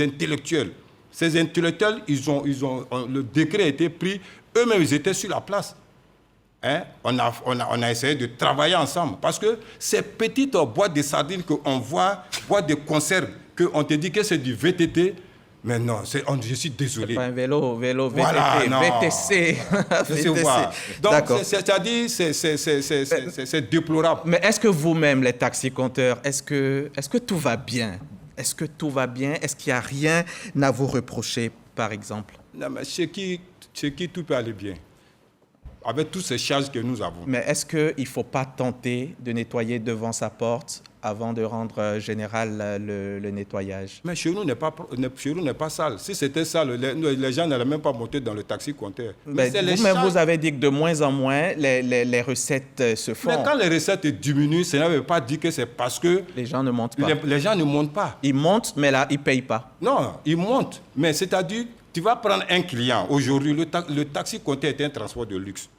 intellectuels. Ces intellectuels, le décret a été pris, eux-mêmes, ils étaient sur la place. Hein? On a essayé de travailler ensemble. Parce que ces petites boîtes de sardines qu'on voit, boîtes de conserve, qu'on te dit que c'est du VTT, mais non, je suis désolé. C'est pas un vélo VTT, voilà, VTC. VTC. Donc, c'est-à-dire, c'est déplorable. Mais est-ce que vous-même, les taxi-compteurs, est-ce que tout va bien? Est-ce que tout va bien? Est-ce qu'il n'y a rien à vous reprocher, par exemple? Non, mais chez qui tout peut aller bien, avec toutes ces charges que nous avons. Mais est-ce qu'il ne faut pas tenter de nettoyer devant sa porte avant de rendre général le nettoyage? Mais chez nous, n'est pas sale. Si c'était sale, les gens n'allaient même pas monter dans le taxi-compteur. Vous-même, vous avez dit que de moins en moins, les recettes se font. Mais quand les recettes diminuent, ça ne veut pas dire que c'est parce que... Les gens ne montent pas. Les gens ne montent pas. Ils montent, mais là, ils ne payent pas. Non, ils montent. Mais c'est-à-dire, tu vas prendre un client. Aujourd'hui, le taxi-compteur est un transport de luxe.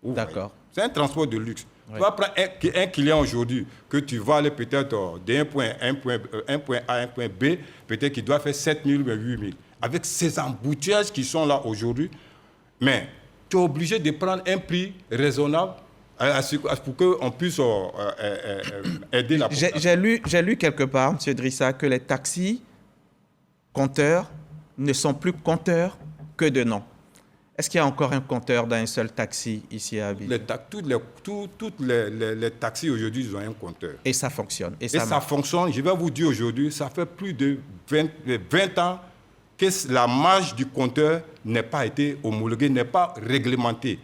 D'accord. C'est un transport de luxe. Oui. Tu vas prendre un client aujourd'hui que tu vas aller peut-être d'un point A à un point B, peut-être qu'il doit faire 7 000 ou 8 000. Avec ces embouteillages qui sont là aujourd'hui, mais tu es obligé de prendre un prix raisonnable pour qu'on puisse aider la population. J'ai lu quelque part, M. Drissa, que les taxis compteurs ne sont plus compteurs que de nom. Est-ce qu'il y a encore un compteur dans un seul taxi ici à Abidjan? Toutes les taxis aujourd'hui, ils ont un compteur. Et ça fonctionne. Et ça fonctionne. Je vais vous dire aujourd'hui, ça fait plus de 20 ans que la marge du compteur n'a pas été homologuée, n'est pas réglementée.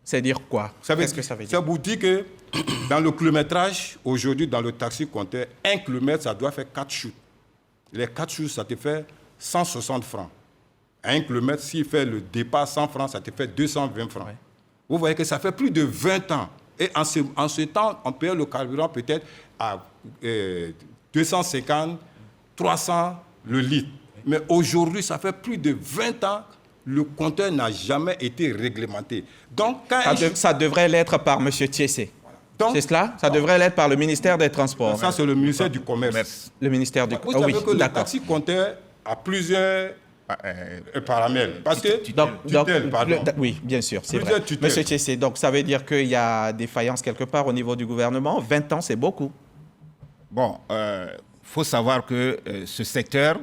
C'est-à-dire quoi? Qu'est-ce que ça veut dire? Ça vous dit que dans le kilométrage, aujourd'hui, dans le taxi compteur, 1 kilomètre, ça doit faire 4 shoots. Les 4 shoots, ça te fait 160 francs. À 1 kilomètre, s'il fait le départ 100 francs, ça te fait 220 francs. Ouais. Vous voyez que ça fait plus de 20 ans. Et en ce temps, on paye le carburant peut-être à 250, 300 le litre. Mais aujourd'hui, ça fait plus de 20 ans, le compteur n'a jamais été réglementé. Donc, ça devrait l'être par M. Thiessé. Voilà. C'est cela? Ça devrait l'être par le ministère des Transports. Ça, c'est le ministère du Commerce. Le ministère du Commerce. Vous savez que le taxi compteur a plusieurs paramètres. Parce que oui, bien sûr, c'est vrai. Monsieur Thiessé, donc ça veut dire qu'il y a des faillances quelque part au niveau du gouvernement. 20 ans, c'est beaucoup. Bon, faut savoir que ce secteur,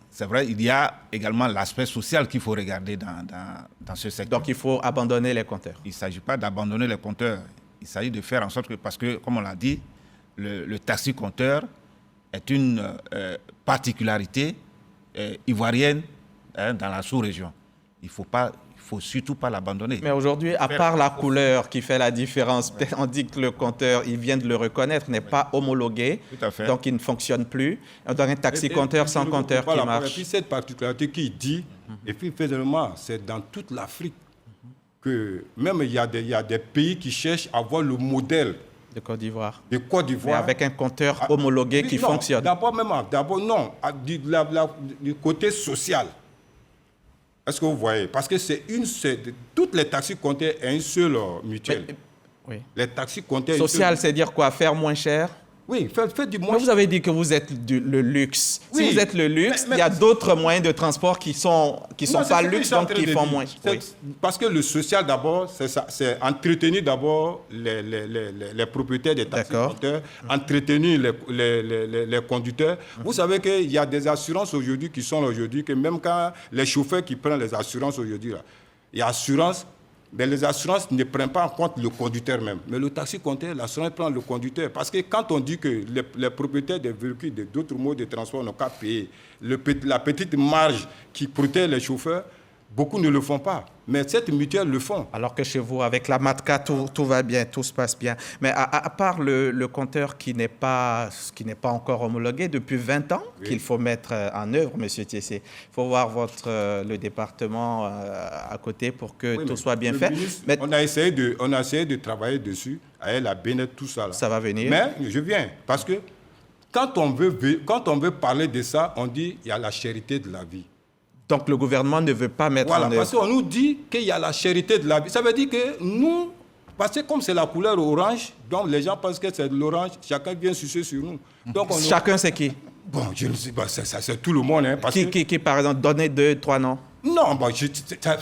c'est vrai, il y a également l'aspect social qu'il faut regarder dans ce secteur. Donc il faut abandonner les compteurs. Il ne s'agit pas d'abandonner les compteurs. Il s'agit de faire en sorte que, parce que, comme on l'a dit, le taxi-compteur est une particularité ivoirienne dans la sous-région. Il faut surtout pas l'abandonner. Mais aujourd'hui, à part la couleur qui fait la différence, on dit que le compteur, il vient de le reconnaître, n'est pas homologué, donc il ne fonctionne plus. Donc un taxi-compteur sans compteur qui marche. Et puis cette particularité qui dit, et puis finalement, c'est dans toute l'Afrique que même il y a des pays qui cherchent à avoir le modèle de Côte d'Ivoire. Mais avec un compteur homologué qui fonctionne. D'abord, non, du côté social. Est-ce que vous voyez? Parce que toutes les taxis compteurs ont une seule mutuelle. Oui. Les taxis compteurs... Social, c'est dire quoi? Faire moins cher? Oui, faites du moins cher. Vous avez dit que vous êtes le luxe. Oui. Si vous êtes le luxe, il y a d'autres moyens de transport qui sont pas luxe, donc qui font moins. Oui. Parce que le social, d'abord, c'est entretenir d'abord les propriétaires des taxis compteurs, entretenir les conducteurs. Vous savez qu'il y a des assurances aujourd'hui qui sont là aujourd'hui, que même quand les chauffeurs qui prennent les assurances aujourd'hui, il y a assurance. Mais les assurances ne prennent pas en compte le conducteur même. Mais le taxi-compteur, l'assurance prend le conducteur. Parce que quand on dit que les propriétaires des véhicules, d'autres modes de transport n'ont qu'à payer la petite marge qui protège les chauffeurs, beaucoup ne le font pas. Mais cette mutuelle le font. Alors que chez vous, avec la MATCA, tout va bien, tout se passe bien. Mais à part le compteur qui n'est pas encore homologué depuis 20 ans, qu'il faut mettre en œuvre, M. Thiessé, il faut voir le département à côté pour que tout soit bien fait. Mais on a essayé de travailler dessus, avec la BNET, tout ça. Là. Ça va venir. Mais je viens, parce que quand on veut parler de ça, on dit qu'il y a la charité de la vie. Donc le gouvernement ne veut pas mettre en œuvre. Parce qu'on nous dit qu'il y a la charité de la vie. Ça veut dire que nous, Parce que comme c'est la couleur orange, donc les gens pensent que c'est de l'orange, chacun vient sucer sur nous. Donc Chacun, c'est qui? Bon, je ne sais pas, c'est tout le monde. Hein, parce qui, par exemple, donnez 2, 3 noms? Non, bon,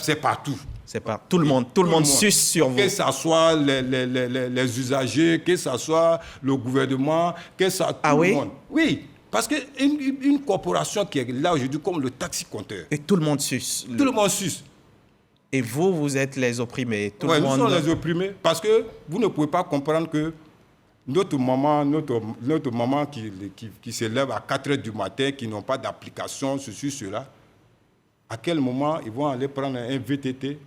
c'est partout. C'est pas tout le monde. Tout le monde suce sur vous. Que ce soit les usagers, que ce soit le gouvernement, que ce soit tout le monde. Oui, parce qu'une corporation qui est là aujourd'hui comme le taxi-compteur. Et tout le monde suce. Tout le monde suce. Et vous êtes les opprimés. Nous sommes les opprimés parce que vous ne pouvez pas comprendre que notre maman qui se lève à 4 h du matin, qui n'ont pas d'application, ceci, cela, à quel moment ils vont aller prendre un VTT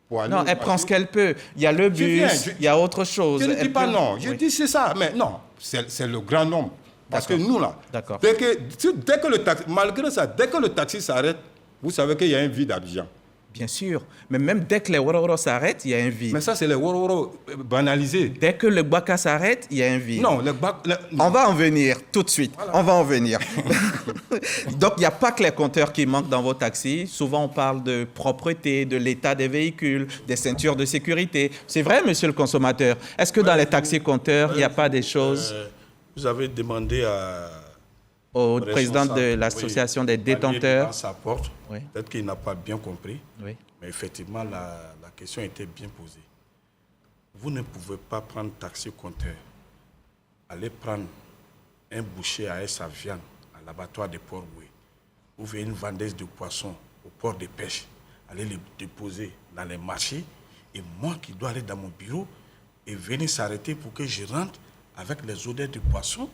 pour aller... Non, elle prend ce qu'elle peut. Il y a le bus, il y a autre chose. Je ne dis pas non, je dis c'est ça, mais non, c'est le grand nombre. Parce que nous, là, dès que le taxi, malgré ça, dès que le taxi s'arrête, vous savez qu'il y a un vide à Abidjan. Bien sûr, mais même dès que les Wororo s'arrêtent, il y a un vide. Mais ça, c'est les Wororo banalisés. Dès que le Baka s'arrête, il y a un vide. Non, on va en venir tout de suite. Voilà. On va en venir. Donc, il n'y a pas que les compteurs qui manquent dans vos taxis. Souvent, on parle de propreté, de l'état des véhicules, des ceintures de sécurité. C'est vrai, monsieur le consommateur. Est-ce que dans les taxis compteurs, il n'y a pas des choses... Vous avez demandé au président de l'association des détenteurs. Sa porte. Oui. Peut-être qu'il n'a pas bien compris. Oui. Mais effectivement, la question était bien posée. Vous ne pouvez pas prendre taxi compteur, aller prendre un boucher à sa viande à l'abattoir de Port-Boué, ou une vendeuse de poissons au port de pêche, aller les déposer dans les marchés, et moi qui dois aller dans mon bureau et venir s'arrêter pour que je rentre avec les odeurs du poisson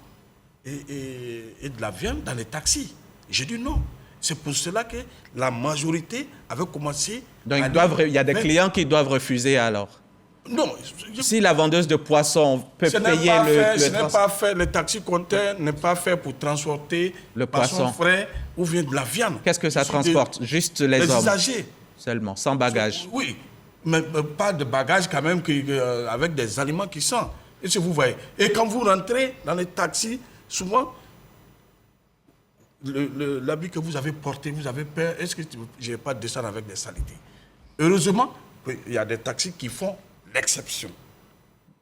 et de la viande dans les taxis. J'ai dit non. C'est pour cela que la majorité avait commencé... Donc il y a des clients qui doivent refuser alors? Non. Si la vendeuse de poissons peut payer ce n'est pas fait, le taxi-compteur n'est pas fait pour transporter le poisson frais ou bien de la viande. Qu'est-ce que ça transporte? Juste les hommes? Les usagers. Seulement, sans bagages? Oui, mais pas de bagages quand même avec des aliments qui sont... Et si vous voyez. Et quand vous rentrez dans les taxis, souvent, l'habit que vous avez porté, vous avez peur, est-ce que je ne vais pas descendre avec des saletés? Heureusement, il y a des taxis qui font l'exception.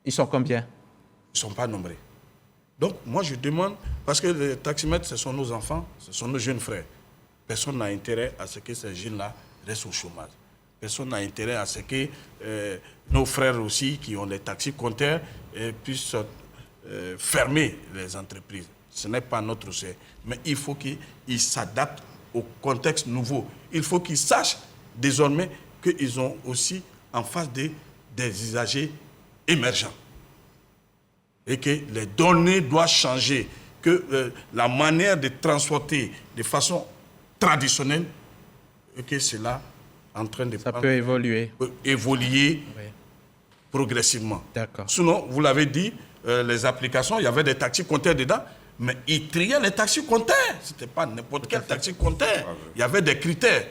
Ils sont combien? Ils ne sont pas nombreux. Donc, moi, je demande, parce que les taximètres, ce sont nos enfants, ce sont nos jeunes frères. Personne n'a intérêt à ce que ces jeunes-là restent au chômage. Personne n'a intérêt à ce que nos frères aussi, qui ont des taxis-compteurs, puissent fermer les entreprises. Ce n'est pas notre souhait. Mais il faut qu'ils s'adaptent au contexte nouveau. Il faut qu'ils sachent désormais qu'ils ont aussi en face des usagers émergents. Et que les données doivent changer. Que la manière de transporter de façon traditionnelle, et que cela en train de... Ça peut évoluer. Évoluer progressivement. D'accord. Sinon, vous l'avez dit, les applications, il y avait des taxis-compteurs dedans, mais ils triaient les taxis-compteurs. Ce n'était pas n'importe quel taxi-compteur. Il y avait des critères.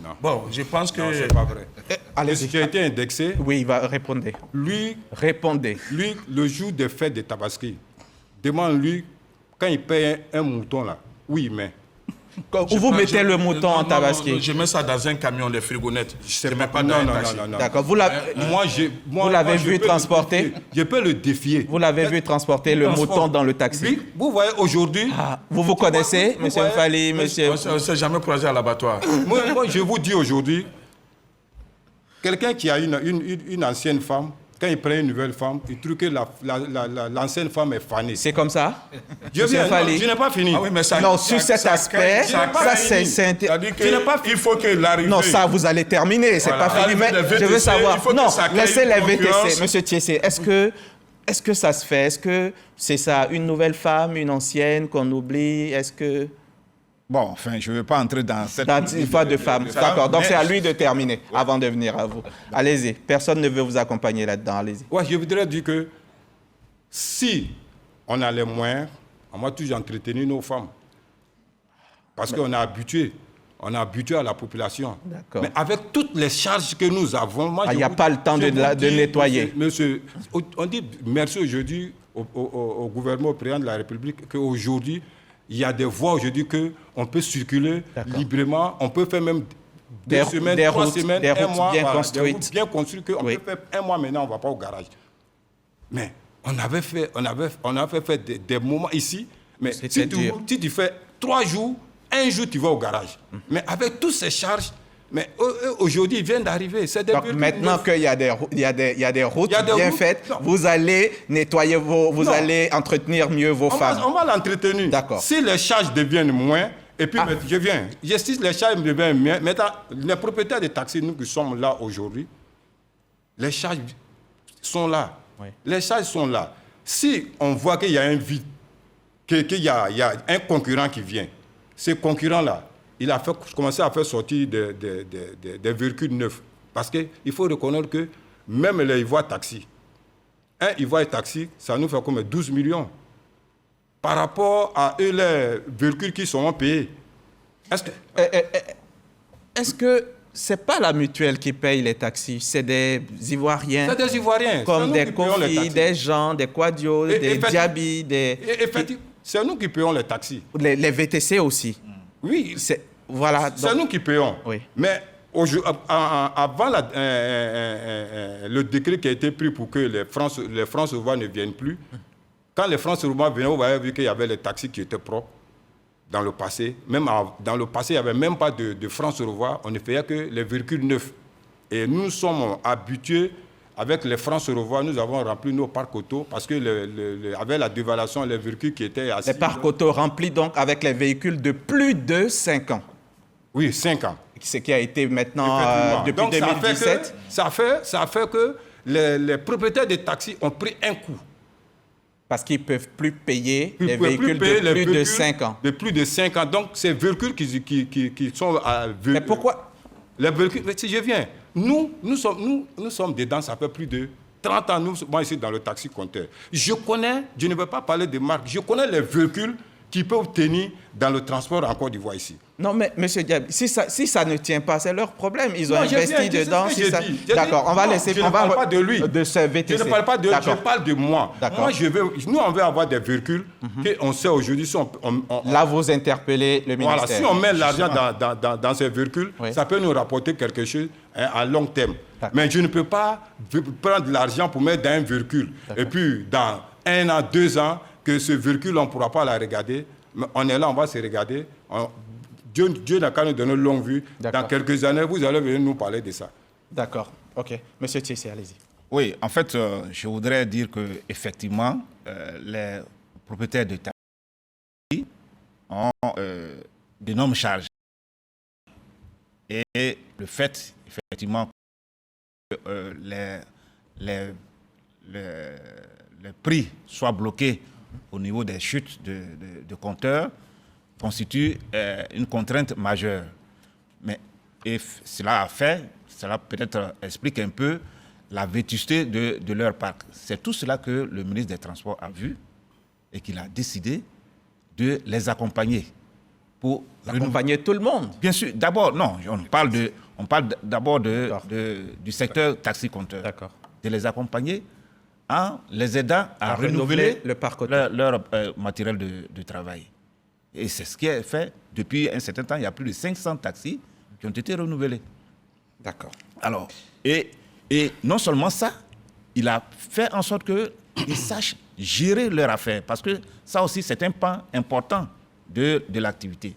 Non. Bon, je pense que... Non, c'est pas vrai. Allez-y. Qui a été indexé... Oui, il va répondre. Répondez. Lui, le jour des fêtes de Tabaski, demande-lui, quand il paye un mouton là, oui, mais... Où vous mettez le mouton en Tabaski? Je mets ça dans un camion de frigonettes. Je ne mets pas dans un taxi. Non. D'accord. Vous l'avez vu transporter? Je peux le défier. Vous l'avez vu transporter le mouton dans le taxi? Oui, vous voyez aujourd'hui... Vous connaissez, monsieur Mfali, monsieur... On ne s'est jamais croisé à l'abattoir. Moi, je vous dis aujourd'hui, quelqu'un qui a une ancienne femme, quand il prend une nouvelle femme, il trouve que l'ancienne femme est fanée. C'est comme ça? Je n'ai pas fini. Ah oui, mais ça, non, sur cet aspect, ça c'est... Il faut que l'arrivée... Non, ça, vous allez terminer, c'est pas fini. Mais je veux savoir... Non, laissez les VTC. Monsieur Thiessé, est-ce que ça se fait? Est-ce que c'est ça, une nouvelle femme, une ancienne qu'on oublie? Est-ce que... Bon, enfin, je ne veux pas entrer dans cette... Une fois de femme, d'accord. Donc, c'est à lui de terminer avant de venir à vous. Allez-y. Personne ne veut vous accompagner là-dedans. Allez-y. Ouais, je voudrais dire que si on a les moyens, on va toujours entretenir nos femmes. Parce qu'on est habitué. On est habitué à la population. D'accord. Mais avec toutes les charges que nous avons... Il n'y a pas le temps de nettoyer. Monsieur, on dit merci aujourd'hui au gouvernement, au président de la République, qu'aujourd'hui, il y a des voies aujourd'hui qu'on peut circuler librement. On peut faire même 2 semaines, des 3 routes, semaines, des 1 routes mois, bien voilà, construites. des routes bien construites qu'on Oui. peut faire 1 mois maintenant, on ne va pas au garage. Mais on avait fait des moments ici, mais C'était dur. si tu fais 3 jours, 1 jour tu vas au garage. Mais avec toutes ces charges, mais aujourd'hui ils viennent d'arriver. Donc maintenant qu'il y a des routes Il y a des bien routes, faites, non. vous allez nettoyer vous allez entretenir mieux vos femmes. On va l'entretenir. D'accord. Si les charges deviennent moins, et puis si les charges deviennent moins, maintenant, les propriétaires des taxis, nous qui sommes là aujourd'hui, les charges sont là. Oui. Les charges sont là. Si on voit qu'il y a un vide, qu'il y a un concurrent qui vient, ce concurrent-là, il a commencé à faire sortir des véhicules neufs. Parce qu'il faut reconnaître que même les Ivoires taxis, un Ivoire taxi, ça nous fait comme 12 millions. Par rapport à eux, les véhicules qui seront payés. Est-ce que c'est pas la mutuelle qui paye les taxis, c'est des Ivoiriens? C'est des Ivoiriens. Comme C'est des nous qui payons les Kofi, taxis. des Jean, des Quadio, des Diaby, Effectivement, c'est nous qui payons les taxis. les VTC aussi. Oui, Voilà. c'est nous qui payons. Oui. Mais avant le décret qui a été pris pour que les francs-CFA ne viennent plus, quand les francs-CFA venaient, vous avez vu qu'il y avait les taxis qui étaient propres dans le passé. Dans le passé, il n'y avait même pas de francs-CFA. On ne faisait que les véhicules neufs. Et nous sommes habitués, avec les francs-CFA, nous avons rempli nos parcs auto parce que avec la dévaluation, les véhicules qui étaient assis... Les parcs auto remplis donc avec les véhicules de plus de 5 ans. Oui, 5 ans. Ce qui a été maintenant depuis Donc, 2017. Ça a fait que les propriétaires des taxis ont pris un coup. Parce qu'ils ne peuvent plus payer Ils les ne peuvent plus véhicules payer de plus de 5 ans. De plus de 5 ans. Donc, ces véhicules qui sont... Mais pourquoi? Les véhicules... Si je viens, nous sommes dedans, ça fait plus de 30 ans, moi ici dans le taxi compteur. Je ne veux pas parler de marque, je connais les véhicules qui peuvent tenir dans le transport en Côte d'Ivoire ici. Non, mais M. Diaby, si ça ne tient pas, c'est leur problème. Ils ont Non, investi dedans. D'accord, on va laisser... Je ne parle pas de lui. De ce VTC. Je ne parle pas de lui, je parle de moi. D'accord. Nous, on veut avoir des véhicules qu'on sait aujourd'hui si Là, vous interpellez le ministère. Voilà, si on met l'argent dans ces véhicules, Oui. ça peut nous rapporter quelque chose à long terme. Mais je ne peux pas prendre l'argent pour mettre dans un véhicule. Et puis, dans 1 an, 2 ans, que ce véhicule, on ne pourra pas la regarder. Mais on est là, on va se regarder. Dieu n'a qu'à nous donner une longue vue. Dans quelques années, vous allez venir nous parler de ça. D'accord. OK. Monsieur Thiessé, allez-y. Oui, en fait, je voudrais dire qu'effectivement, les propriétaires de taxis ont d'énormes charges. Et le fait, effectivement, que les prix soient bloqués au niveau des chutes de compteurs constitue une contrainte majeure. Cela peut-être explique un peu la vétusté de leur parc. C'est tout cela que le ministre des Transports a vu et qu'il a décidé de les accompagner. Pour accompagner tout le monde. Bien sûr. D'abord, non, on parle d'abord du secteur taxi-compteur. D'accord. De les accompagner en les aidant à renouveler le parc leur matériel de travail. Et c'est ce qui est fait depuis un certain temps. Il y a plus de 500 taxis qui ont été renouvelés. D'accord. Alors, et non seulement ça, il a fait en sorte qu'ils sachent gérer leur affaire. Parce que ça aussi, c'est un pan important de l'activité.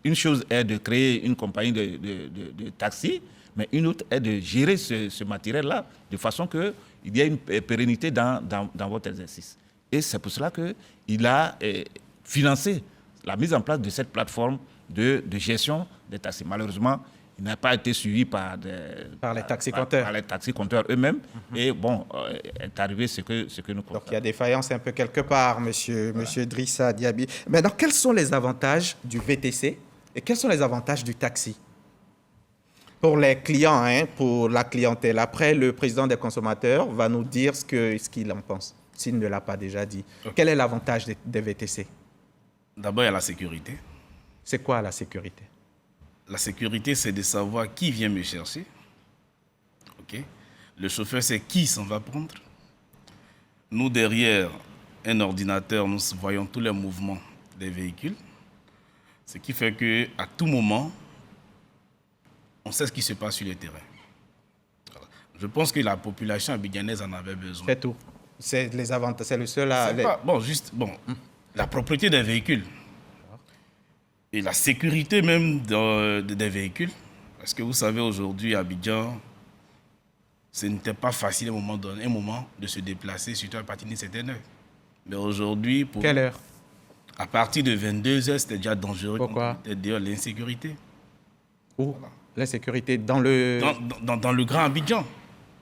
Une chose est de créer une compagnie de taxi, mais une autre est de gérer ce matériel-là de façon qu'il y ait une pérennité dans votre exercice. Et c'est pour cela qu'il a financé la mise en place de cette plateforme de gestion des taxis. Malheureusement, il n'a pas été suivi par les taxi-compteurs. Par les taxi-compteurs eux-mêmes. Et bon, est arrivé ce que nous constatons. Donc il y a des faillances un peu quelque part, monsieur Drissa Diaby. Maintenant, quels sont les avantages du VTC et quels sont les avantages du taxi pour les clients, pour la clientèle? Après, le président des consommateurs va nous dire ce qu'il en pense, s'il ne l'a pas déjà dit. Okay. Quel est l'avantage des VTC? D'abord, il y a la sécurité. C'est quoi la sécurité? La sécurité, c'est de savoir qui vient me chercher. Okay. Le chauffeur, c'est qui s'en va prendre. Nous, derrière un ordinateur, nous voyons tous les mouvements des véhicules. Ce qui fait qu'à tout moment, on sait ce qui se passe sur le terrain. Voilà. Je pense que la population abidjanaise en avait besoin. C'est tout. C'est les avantages, c'est le seul à... La propriété des véhicules et la sécurité même des véhicules. Parce que vous savez, aujourd'hui, à Abidjan, ce n'était pas facile à un moment de se déplacer, surtout à partir d'une certaine heure. Mais aujourd'hui... Quelle heure? À partir de 22h, c'était déjà dangereux. Pourquoi? D'ailleurs, l'insécurité. Où? Voilà. L'insécurité dans le... Dans le Grand Abidjan.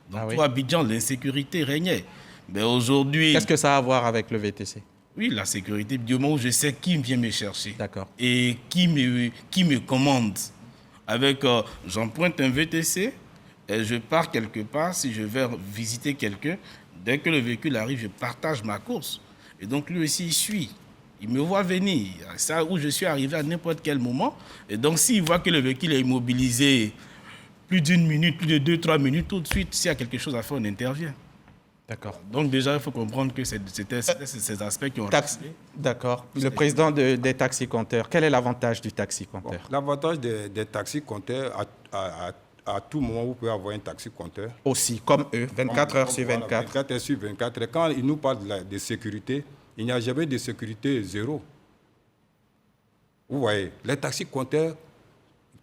Dans tout Abidjan, l'insécurité régnait. Mais aujourd'hui... Qu'est-ce que ça a à voir avec le VTC? Oui, la sécurité, du moment où je sais qui vient me chercher. D'accord. Et qui me commande. J'emprunte un VTC et je pars quelque part. Si je vais visiter quelqu'un, dès que le véhicule arrive, je partage ma course. Et donc, lui aussi, il suit. Il me voit venir. C'est où je suis arrivé à n'importe quel moment. Et donc, s'il voit que le véhicule est immobilisé plus d'1 minute, plus de 2-3 minutes, tout de suite, s'il y a quelque chose à faire, on intervient. D'accord. Donc, déjà, il faut comprendre que c'était ces aspects qui ont... D'accord. Le président des taxis-compteurs, quel est l'avantage du taxi-compteur? L'avantage des taxis-compteurs, à tout moment, vous pouvez avoir un taxi-compteur. Aussi, comme eux, 24 heures sur 24. 24 heures sur 24. Et quand ils nous parlent de sécurité, il n'y a jamais de sécurité zéro. Vous voyez, les taxis-compteurs,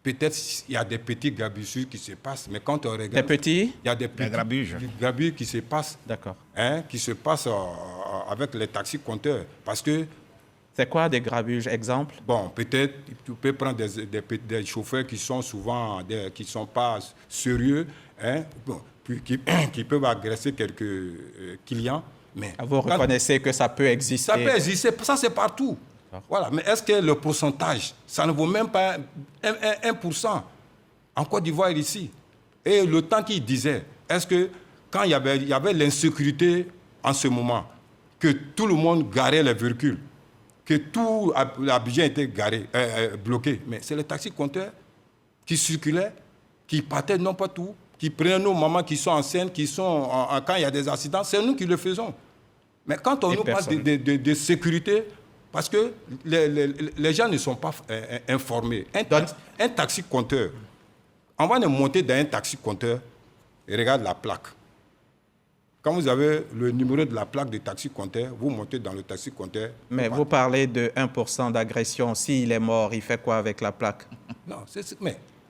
peut-être il y a des petits grabusures qui se passent, mais quand on regarde... Des petits? Il y a des petits grabuges qui se passent. D'accord. Qui se passent avec les taxis-compteurs. Parce que... C'est quoi des grabuges? Exemple? Bon, peut-être tu peux prendre des chauffeurs qui sont souvent... qui ne sont pas sérieux, qui peuvent agresser quelques clients. Mais vous reconnaissez que ça peut exister? Ça peut exister, ça c'est partout. Voilà. Mais est-ce que le pourcentage, ça ne vaut même pas 1% en Côte d'Ivoire ici? Et le temps qu'il disait, est-ce que quand il y avait l'insécurité en ce moment, que tout le monde garait les véhicules, que tout l'Abidjan était bloqué, mais c'est les taxis-compteurs qui circulaient, qui partaient n'importe où, qui prennent nos mamans qui sont enceintes, quand il y a des accidents, c'est nous qui le faisons. Mais quand on nous parle de sécurité, parce que les gens ne sont pas informés. Un taxi-compteur, on va monter dans un taxi-compteur et regarde la plaque. Quand vous avez le numéro de la plaque de taxi-compteur, vous montez dans le taxi-compteur. Mais vous parlez de 1% d'agression. S'il est mort, il fait quoi avec la plaque? Non,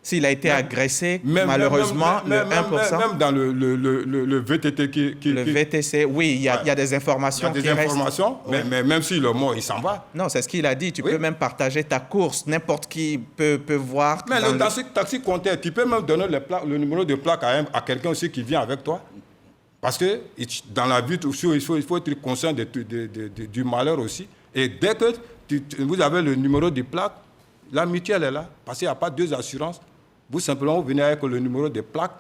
s'il a été agressé, malheureusement, le 1%... Même dans le VTT Le VTC, oui, il y a des informations qui restent. Il y a des informations, mais même s'il est mort, il s'en va. Non, c'est ce qu'il a dit. Tu peux même partager ta course. N'importe qui peut voir. Mais le taxi-compteur, tu peux même donner le numéro de plaque à quelqu'un aussi qui vient avec toi. Parce que dans la vie, il faut être conscient du malheur aussi. Et dès que vous avez le numéro de plaque, la mutuelle est là, parce qu'il n'y a pas 2 assurances. Vous simplement, vous venez avec le numéro de plaque,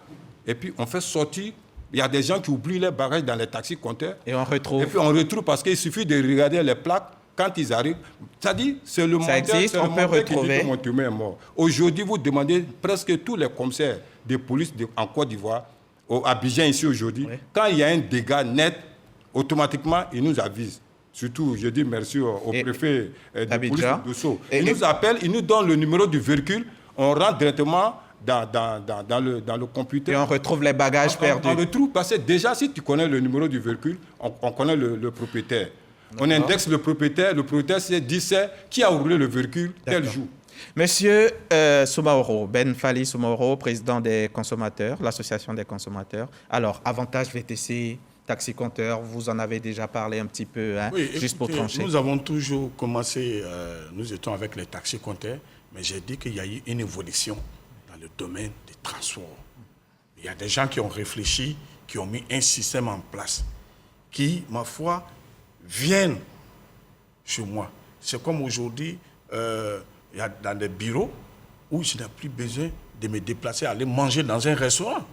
et puis on fait sortir. Il y a des gens qui oublient les bagages dans les taxis-compteurs. Et on retrouve. Et puis on retrouve parce qu'il suffit de regarder les plaques quand ils arrivent. C'est-à-dire, c'est le monteur qui dit que mon témoin est mort. Aujourd'hui, vous demandez presque tous les commissaires de police en Côte d'Ivoire, au Abidjan ici aujourd'hui, quand il y a un dégât net, automatiquement, ils nous avisent. Surtout, je dis merci au préfet de police de Dosso. Il nous appelle, il nous donne le numéro du véhicule, on rentre directement dans le computer. Et on retrouve les bagages perdus. On retrouve, parce que déjà, si tu connais le numéro du véhicule, on connaît le propriétaire. On indexe le propriétaire dit qui a roulé le véhicule tel jour. Monsieur Soumaoro, Ben Fally Soumaoro, président des consommateurs, l'association des consommateurs. Alors, avantage VTC, taxi-compteur, vous en avez déjà parlé un petit peu, juste pour trancher. Nous avons toujours commencé, nous étions avec les taxi-compteurs, mais j'ai dit qu'il y a eu une évolution dans le domaine des transports. Il y a des gens qui ont réfléchi, qui ont mis un système en place, qui, ma foi, viennent chez moi. C'est comme aujourd'hui, il y a dans des bureaux où je n'ai plus besoin de me déplacer, aller manger dans un restaurant.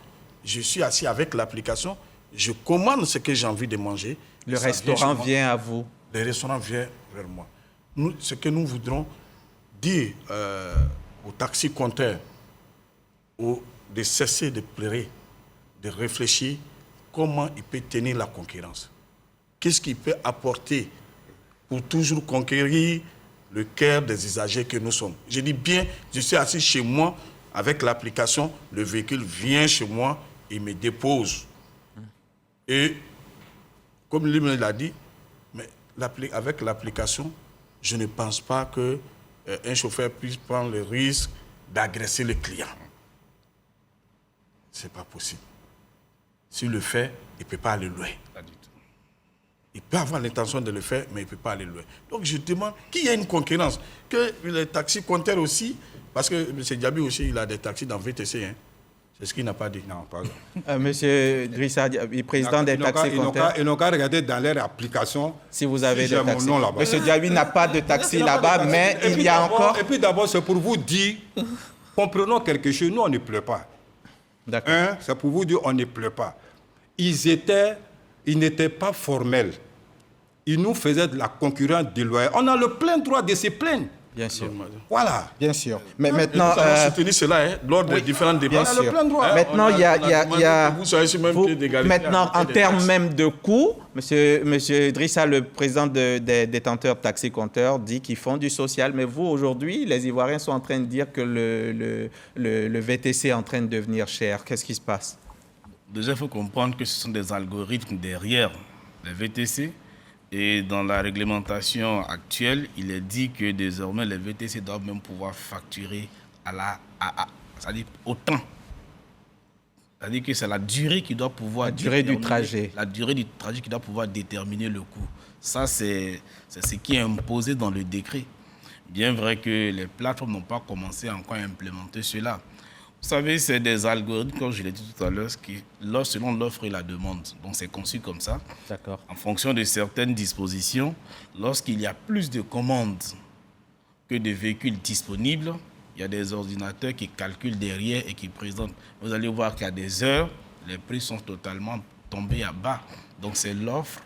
Je suis assis avec l'application, je commande ce que j'ai envie de manger. Le restaurant vient à vous. Le restaurant vient vers moi. Ce que nous voudrons dire aux taxi-compteurs, de cesser de pleurer, de réfléchir comment il peut tenir la concurrence. Qu'est-ce qu'il peut apporter pour toujours conquérir le cœur des usagers que nous sommes. Je dis bien, je suis assis chez moi, avec l'application, le véhicule vient chez moi et me dépose. Et comme lui-même l'a dit, mais avec l'application, je ne pense pas qu'un chauffeur puisse prendre le risque d'agresser le client. Ce n'est pas possible. S'il le fait, il ne peut pas aller loin. Il peut avoir l'intention de le faire, mais il ne peut pas aller loin. Donc je demande qu'il y ait une concurrence, que les taxis compteurs aussi, parce que M. Diaby aussi, il a des taxis dans VTC. Hein. C'est ce qu'il n'a pas dit. Non, pardon. Monsieur Drissa Diaby, président des taxis compteurs. Ils n'ont qu'à regarder dans leur application si vous avez des taxis. Mon nom là-bas. Monsieur Diaby n'a pas de taxi là-bas, mais il y a encore... Et puis d'abord, c'est pour vous dire, comprenons quelque chose, nous on ne pleure pas. D'accord. C'est pour vous dire, on ne pleure pas. Ils n'étaient pas formels. Ils nous faisaient de la concurrence déloyale. On a le plein droit de se plaindre. Bien sûr. Voilà. Bien sûr. Mais maintenant... nous avons soutenu cela lors des différents débats. Bien sûr. Maintenant, il y a... Maintenant, en termes même de coûts, Monsieur Drissa, le président des détenteurs de taxis compteurs, dit qu'ils font du social. Mais vous, aujourd'hui, les Ivoiriens sont en train de dire que le VTC est en train de devenir cher. Qu'est-ce qui se passe? Déjà, il faut comprendre que ce sont des algorithmes derrière les VTC. Et dans la réglementation actuelle, il est dit que désormais, les VTC doivent même pouvoir facturer c'est-à-dire au temps. C'est-à-dire que c'est la durée qui doit pouvoir... La durée du trajet. La durée du trajet qui doit pouvoir déterminer le coût. Ça, c'est ce qui est imposé dans le décret. Bien vrai que les plateformes n'ont pas commencé encore à implémenter cela. Vous savez, c'est des algorithmes, comme je l'ai dit tout à l'heure, selon l'offre et la demande. Donc, c'est conçu comme ça. D'accord. En fonction de certaines dispositions, lorsqu'il y a plus de commandes que de véhicules disponibles, il y a des ordinateurs qui calculent derrière et qui présentent. Vous allez voir qu'à des heures, les prix sont totalement tombés à bas. Donc, c'est l'offre.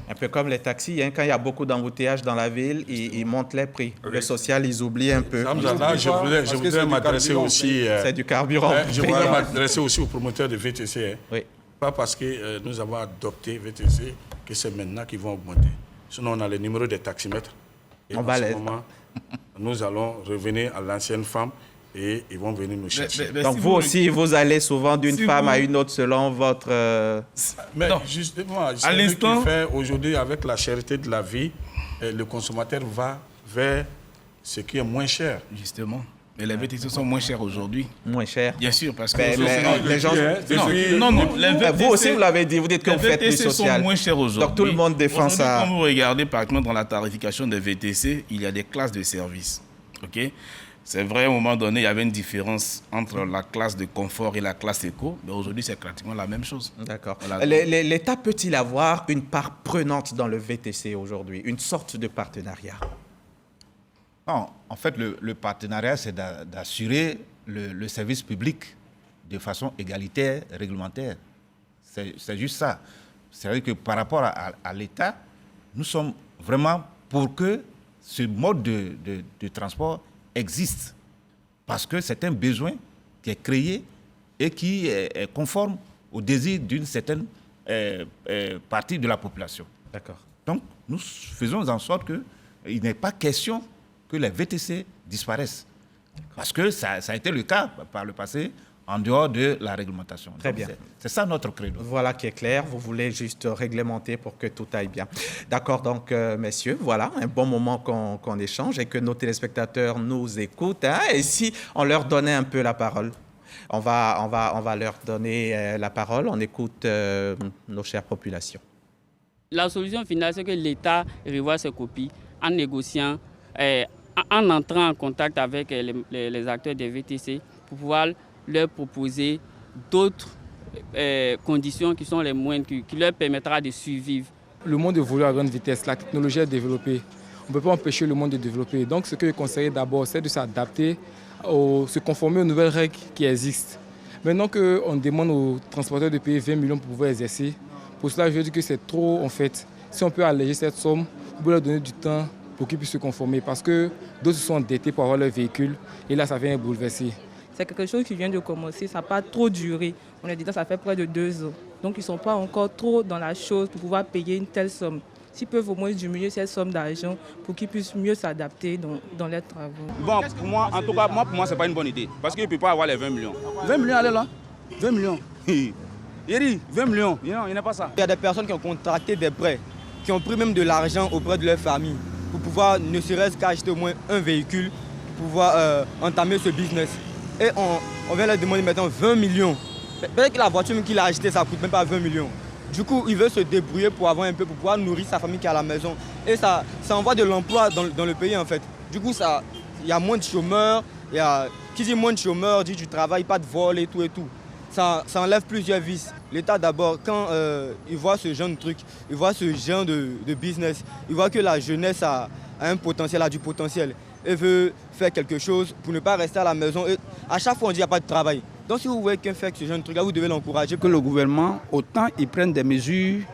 Un peu comme les taxis, hein, quand il y a beaucoup d'embouteillages dans la ville, ils montent les prix. Le social, ils oublient un peu. Je voudrais m'adresser aussi... c'est du carburant. Je voudrais m'adresser aussi aux promoteurs de VTC. Hein. Oui. Pas parce que nous avons adopté VTC que c'est maintenant qu'ils vont augmenter. Sinon, on a le numéro des taximètres. Et en ce moment, nous allons revenir à l'ancienne femme et ils vont venir nous chercher. Donc si vous aussi, vous allez souvent d'une femme à une autre selon votre... Mais non, justement, c'est ce qui fait aujourd'hui avec la cherté de la vie, le consommateur va vers ce qui est moins cher. Justement. Mais les VTC sont moins chers aujourd'hui. Moins chers? Bien sûr, parce que... les gens... Non, les VTC... Vous aussi, vous l'avez dit, vous dites que vous faites du social. Les VTC sont moins chers aujourd'hui. Donc tout le monde défend ça. Quand vous regardez, par exemple, dans la tarification des VTC, il y a des classes de services. OK? C'est vrai, à un moment donné, il y avait une différence entre la classe de confort et la classe éco, mais aujourd'hui, c'est pratiquement la même chose. D'accord. Voilà. L'État peut-il avoir une part prenante dans le VTC aujourd'hui, une sorte de partenariat? Non, en fait, le partenariat, c'est d'assurer le service public de façon égalitaire, réglementaire. C'est juste ça. C'est-à-dire que par rapport à l'État, nous sommes vraiment pour que ce mode de transport existe. Parce que c'est un besoin qui est créé et qui est conforme au désir d'une certaine partie de la population. D'accord. Donc, nous faisons en sorte qu'il n'est pas question que les VTC disparaissent. Parce que ça a été le cas par le passé, en dehors de la réglementation. Très bien. C'est ça notre credo. Voilà qui est clair. Vous voulez juste réglementer pour que tout aille bien. D'accord, donc, messieurs, voilà, un bon moment qu'on échange et que nos téléspectateurs nous écoutent. Hein, et si on leur donnait un peu la parole, on va leur donner la parole. On écoute nos chères populations. La solution finale, c'est que l'État revoie ses copies en négociant, en entrant en contact avec les acteurs des VTC pour pouvoir leur proposer d'autres conditions qui sont les moindres, qui leur permettra de survivre. Le monde évolue à grande vitesse, la technologie est développée. On ne peut pas empêcher le monde de développer. Donc ce que je conseille d'abord, c'est de s'adapter, se conformer aux nouvelles règles qui existent. Maintenant qu'on demande aux transporteurs de payer 20 millions pour pouvoir exercer, pour cela je dis que c'est trop en fait. Si on peut alléger cette somme, on peut leur donner du temps pour qu'ils puissent se conformer parce que d'autres se sont endettés pour avoir leur véhicule et là ça vient bouleverser. C'est quelque chose qui vient de commencer, ça n'a pas trop duré. On est dedans, ça fait près de 2 ans. Donc ils ne sont pas encore trop dans la chose pour pouvoir payer une telle somme. s'ils peuvent au moins diminuer cette somme d'argent pour qu'ils puissent mieux s'adapter dans leurs travaux. Bon, pour moi, en tout cas, pour moi, ce n'est pas une bonne idée. Parce qu'il ne peut pas avoir les 20 millions. 20 millions, allez là. 20 millions. Il dit 20 millions. Non, il n'est pas ça. Il y a des personnes qui ont contracté des prêts, qui ont pris même de l'argent auprès de leur famille pour pouvoir, ne serait-ce qu'acheter au moins un véhicule, pour pouvoir entamer ce business. Et on vient leur demander maintenant 20 millions. Peut-être que la voiture qu'il a achetée, ça ne coûte même pas 20 millions. Du coup, il veut se débrouiller pour avoir un peu, pour pouvoir nourrir sa famille qui est à la maison. Et ça envoie de l'emploi dans le pays en fait. Du coup, il y a moins de chômeurs. Qui dit moins de chômeurs, dit du travail, pas de vol et tout et tout. Ça enlève plusieurs vices. L'État d'abord, quand il voit ce genre de truc, il voit ce genre de business, il voit que la jeunesse a un potentiel, a du potentiel. Et veut faire quelque chose pour ne pas rester à la maison. Et à chaque fois, on dit qu'il n'y a pas de travail. Donc si vous voyez quelqu'un fait ce genre de truc-là, vous devez l'encourager. Que le gouvernement, autant il prenne des mesures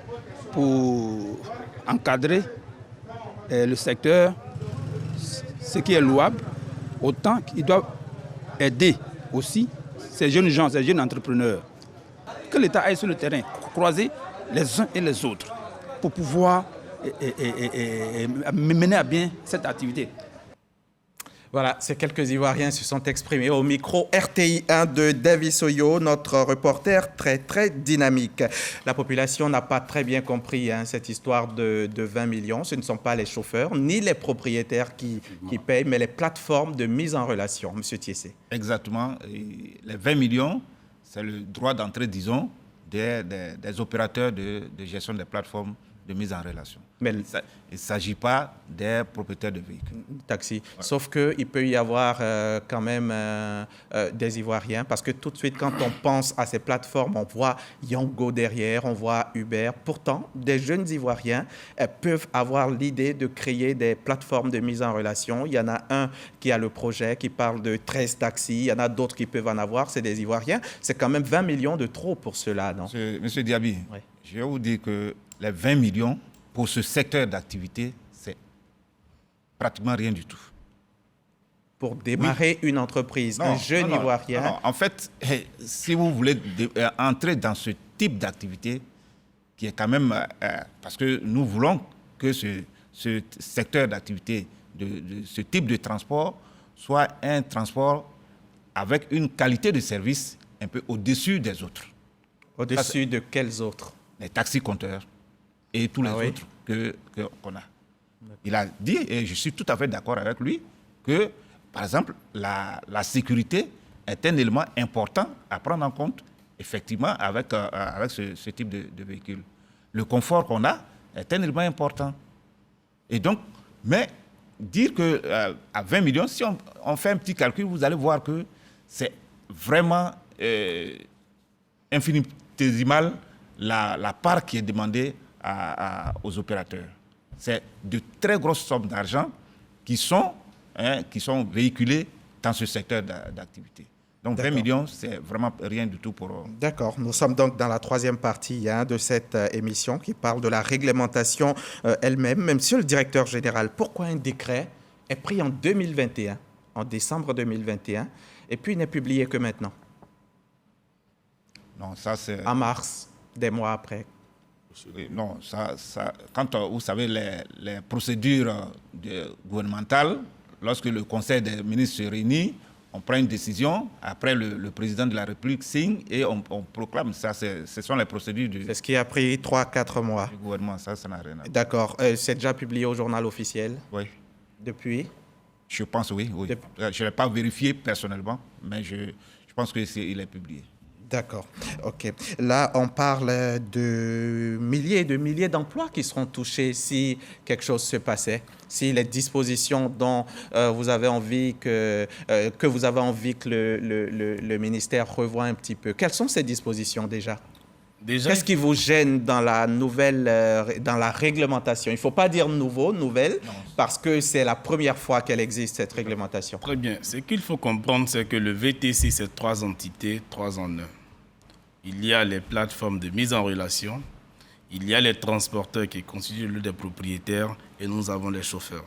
pour encadrer le secteur, ce qui est louable, autant il doit aider aussi ces jeunes gens, ces jeunes entrepreneurs. Que l'État aille sur le terrain, croiser les uns et les autres pour pouvoir mener à bien cette activité. Voilà, ces quelques Ivoiriens se sont exprimés au micro RTI 1 de Davis Oyo, notre reporter très dynamique. La population n'a pas très bien compris cette histoire de 20 millions. Ce ne sont pas les chauffeurs ni les propriétaires qui payent, mais les plateformes de mise en relation. Monsieur Thiessé. Exactement. Et les 20 millions, c'est le droit d'entrée, disons, des opérateurs de gestion des plateformes de mise en relation. Mais il ne s'agit pas des propriétaires de véhicules. Taxi. Ouais. Sauf qu'il peut y avoir quand même des Ivoiriens, parce que tout de suite, quand on pense à ces plateformes, on voit Yango derrière, on voit Uber. Pourtant, des jeunes Ivoiriens peuvent avoir l'idée de créer des plateformes de mise en relation. Il y en a un qui a le projet, qui parle de 13 taxis. Il y en a d'autres qui peuvent en avoir, c'est des Ivoiriens. C'est quand même 20 millions de trop pour cela, non? Monsieur Diaby, ouais. Je vais vous dire que les 20 millions pour ce secteur d'activité, c'est pratiquement rien du tout. Pour démarrer une entreprise, un jeune Ivoirien... Non. En fait, si vous voulez entrer dans ce type d'activité, qui est quand même... parce que nous voulons que ce secteur d'activité, de ce type de transport, soit un transport avec une qualité de service un peu au-dessus des autres. Au-dessus de quels autres? Les taxis-compteurs et tous les autres qu'on a. Il a dit, et je suis tout à fait d'accord avec lui, que, par exemple, la sécurité est un élément important à prendre en compte, effectivement, avec ce type de véhicule. Le confort qu'on a est un élément important. Et donc, mais dire qu'à 20 millions, si on fait un petit calcul, vous allez voir que c'est vraiment infinitésimal la part qui est demandée aux opérateurs. C'est de très grosses sommes d'argent qui sont véhiculées dans ce secteur d'activité. Donc 20 millions, c'est vraiment rien du tout pour... D'accord. Nous sommes donc dans la troisième partie de cette émission qui parle de la réglementation elle-même. Monsieur le directeur général, pourquoi un décret est pris en 2021, en décembre 2021, et puis n'est publié que maintenant? Non, ça c'est... En mars, des mois après. Non, quand vous savez les procédures gouvernementales, lorsque le Conseil des ministres se réunit, on prend une décision, après le président de la République signe et on proclame. Ça, ce sont les procédures du... C'est ce qui a pris 3-4 mois. Du gouvernement, ça n'a rien à voir. D'accord. C'est déjà publié au journal officiel? Oui. Depuis? Je pense oui. Je ne l'ai pas vérifié personnellement, mais je pense qu'il est publié. D'accord, ok. Là, on parle de milliers et de milliers d'emplois qui seront touchés si quelque chose se passait, si les dispositions dont vous avez envie que le ministère revoie un petit peu. Quelles sont ces dispositions déjà? Qu'est-ce qui vous gêne dans la nouvelle, dans la réglementation? Il ne faut pas dire nouvelle, parce que c'est la première fois qu'elle existe, cette réglementation. Très bien. Ce qu'il faut comprendre, c'est que le VTC, c'est 3 entités, 3 en 1. Il y a les plateformes de mise en relation, il y a les transporteurs qui constituent des propriétaires et nous avons les chauffeurs.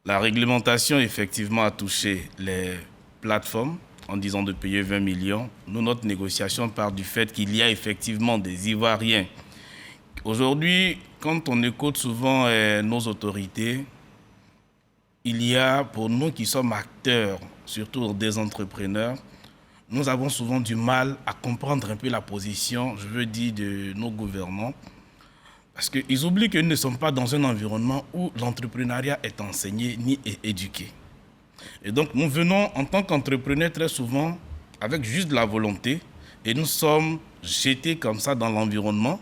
La réglementation, effectivement, a touché les plateformes en disant de payer 20 millions. Nous, notre négociation part du fait qu'il y a effectivement des Ivoiriens Aujourd'hui, quand on écoute souvent nos autorités, il y a, pour nous qui sommes acteurs, surtout des entrepreneurs, nous avons souvent du mal à comprendre un peu la position, je veux dire, de nos gouvernants. Parce qu'ils oublient qu'ils ne sont pas dans un environnement où l'entrepreneuriat est enseigné ni est éduqué. Et donc, nous venons en tant qu'entrepreneurs très souvent avec juste de la volonté et nous sommes jetés comme ça dans l'environnement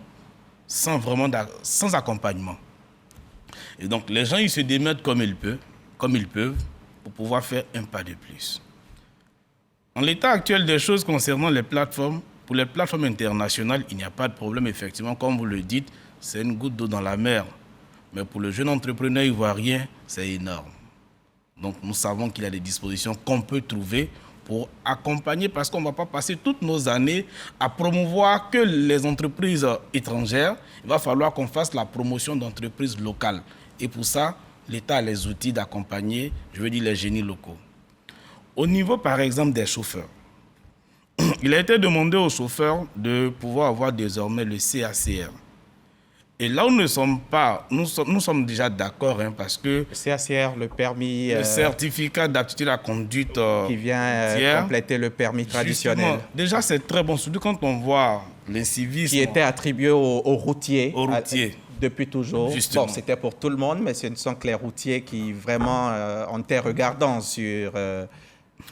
sans accompagnement. Et donc, les gens, ils se démettent comme ils peuvent pour pouvoir faire un pas de plus. En l'état actuel des choses concernant les plateformes, pour les plateformes internationales, il n'y a pas de problème, effectivement, comme vous le dites, c'est une goutte d'eau dans la mer. Mais pour le jeune entrepreneur ivoirien, c'est énorme. Donc nous savons qu'il y a des dispositions qu'on peut trouver pour accompagner, parce qu'on ne va pas passer toutes nos années à promouvoir que les entreprises étrangères. Il va falloir qu'on fasse la promotion d'entreprises locales. Et pour ça, l'État a les outils d'accompagner, je veux dire les génies locaux. Au niveau, par exemple, des chauffeurs, il a été demandé aux chauffeurs de pouvoir avoir désormais le CACR. Et là où nous sommes déjà d'accord, parce que... Le CACR, le permis... Le certificat d'aptitude à conduite... qui vient compléter le permis traditionnel. Justement, déjà, c'est très bon, surtout quand on voit l'incivisme... Qui était attribué aux routiers. Aux routiers. Depuis toujours. Justement. Bon, c'était pour tout le monde, mais ce ne sont que les routiers qui vraiment ont été regardants sur...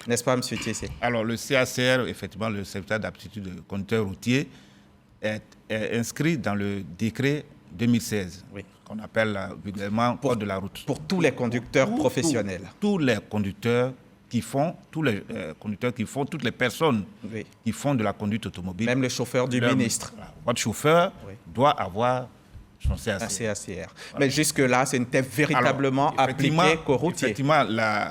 n'est-ce pas, M. Thiessé? Alors, le CACR, effectivement, le certificat d'aptitude de conducteur routier, est inscrit dans le décret 2016, qu'on appelle vulgairement code de la route. Pour tous les conducteurs professionnels. Tous les conducteurs qui font, toutes les personnes qui font de la conduite automobile. Même le chauffeur du ministre. Votre chauffeur doit avoir son CACR. Un CACR. Voilà. Mais jusque-là, ce n'était véritablement appliqué qu'aux routiers. Effectivement,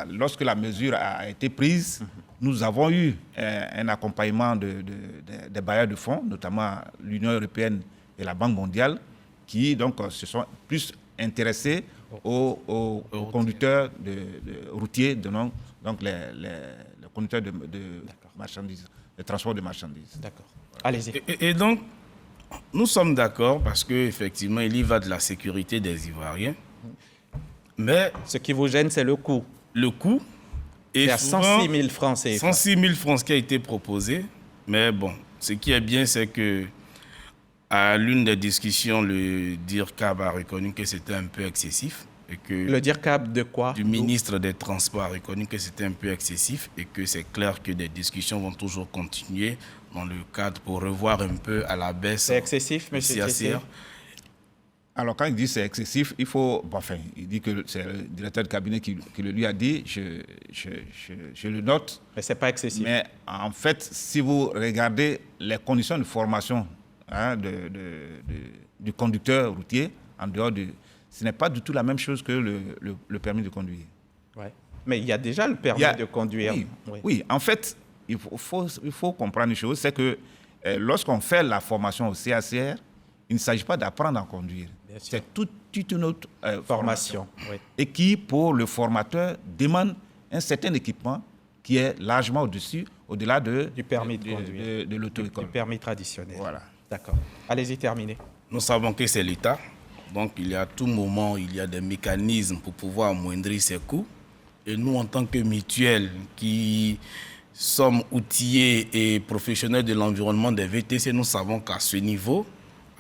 lorsque la mesure a été prise, nous avons eu un accompagnement des bailleurs de fonds, notamment l'Union européenne et la Banque mondiale, qui donc se sont plus intéressés aux conducteurs routiers, donc les conducteurs de marchandises, le transport de marchandises. D'accord. Allez-y. Et donc, nous sommes d'accord parce qu'effectivement, il y va de la sécurité des Ivoiriens. Mais ce qui vous gêne, c'est le coût. Le coût. Il y a 106 000 francs CFA. 106 000 francs qui a été proposé. Mais bon, ce qui est bien, c'est que à l'une des discussions, le DIRCAB a reconnu que c'était un peu excessif. Et que le DIRCAB de quoi? Du ministre des Transports a reconnu que c'était un peu excessif et que c'est clair que des discussions vont toujours continuer dans le cadre pour revoir un peu à la baisse. C'est excessif, M. Thiessé? Alors, quand il dit c'est excessif, il faut... Bon, enfin, il dit que c'est le directeur de cabinet qui le lui a dit, je le note. Mais ce n'est pas excessif. Mais en fait, si vous regardez les conditions de formation du conducteur routier, en dehors de... Ce n'est pas du tout la même chose que le permis de conduire. Ouais. Mais il y a déjà le permis de conduire. Oui, en fait, il faut comprendre une chose, c'est que lorsqu'on fait la formation au CACR, il ne s'agit pas d'apprendre à conduire. C'est toute une autre formation. Et qui, pour le formateur, demande un certain équipement qui est largement au-delà du permis de conduire, de l'auto-école. Du permis traditionnel. Voilà. D'accord. Allez-y, terminez. Nous savons que c'est l'État. Donc, il y a à tout moment, il y a des mécanismes pour pouvoir amoindrir ces coûts. Et nous, en tant que mutuelle qui sommes outillés et professionnels de l'environnement des VTC, nous savons qu'à ce niveau,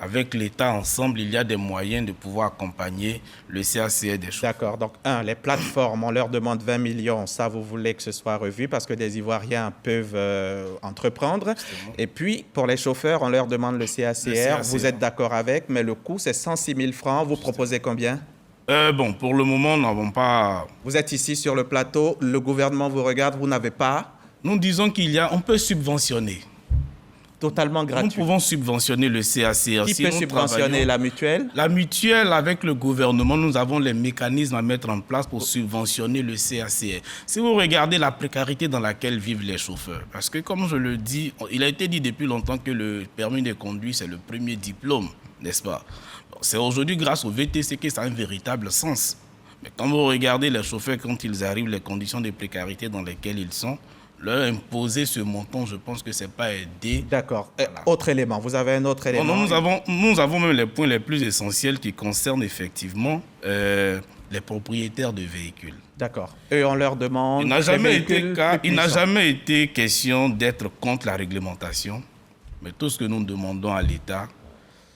avec l'État ensemble, il y a des moyens de pouvoir accompagner le CACR des choses. D'accord. Donc, les plateformes, on leur demande 20 millions. Ça, vous voulez que ce soit revu parce que des Ivoiriens peuvent entreprendre. Et puis, pour les chauffeurs, on leur demande le CACR. Vous êtes d'accord avec, mais le coût, c'est 106 000 francs. Vous proposez combien? Bon, pour le moment, nous n'avons pas... Vous êtes ici sur le plateau, le gouvernement vous regarde, vous n'avez pas? Nous disons on peut subventionner. Totalement gratuit. Nous pouvons subventionner le CACR. Qui peut subventionner la mutuelle? La mutuelle, avec le gouvernement, nous avons les mécanismes à mettre en place pour subventionner le CACR. Si vous regardez la précarité dans laquelle vivent les chauffeurs, parce que comme je le dis, il a été dit depuis longtemps que le permis de conduire, c'est le premier diplôme, n'est-ce pas? C'est aujourd'hui grâce au VTC que ça a un véritable sens. Mais quand vous regardez les chauffeurs, quand ils arrivent, les conditions de précarité dans lesquelles ils sont, leur imposer ce montant, je pense que ce n'est pas aider. D'accord. Voilà. Autre élément, vous avez un autre élément? Non, nous avons même les points les plus essentiels qui concernent effectivement les propriétaires de véhicules. D'accord. Eux, on leur demande... Il n'a jamais été question d'être contre la réglementation, mais tout ce que nous demandons à l'État,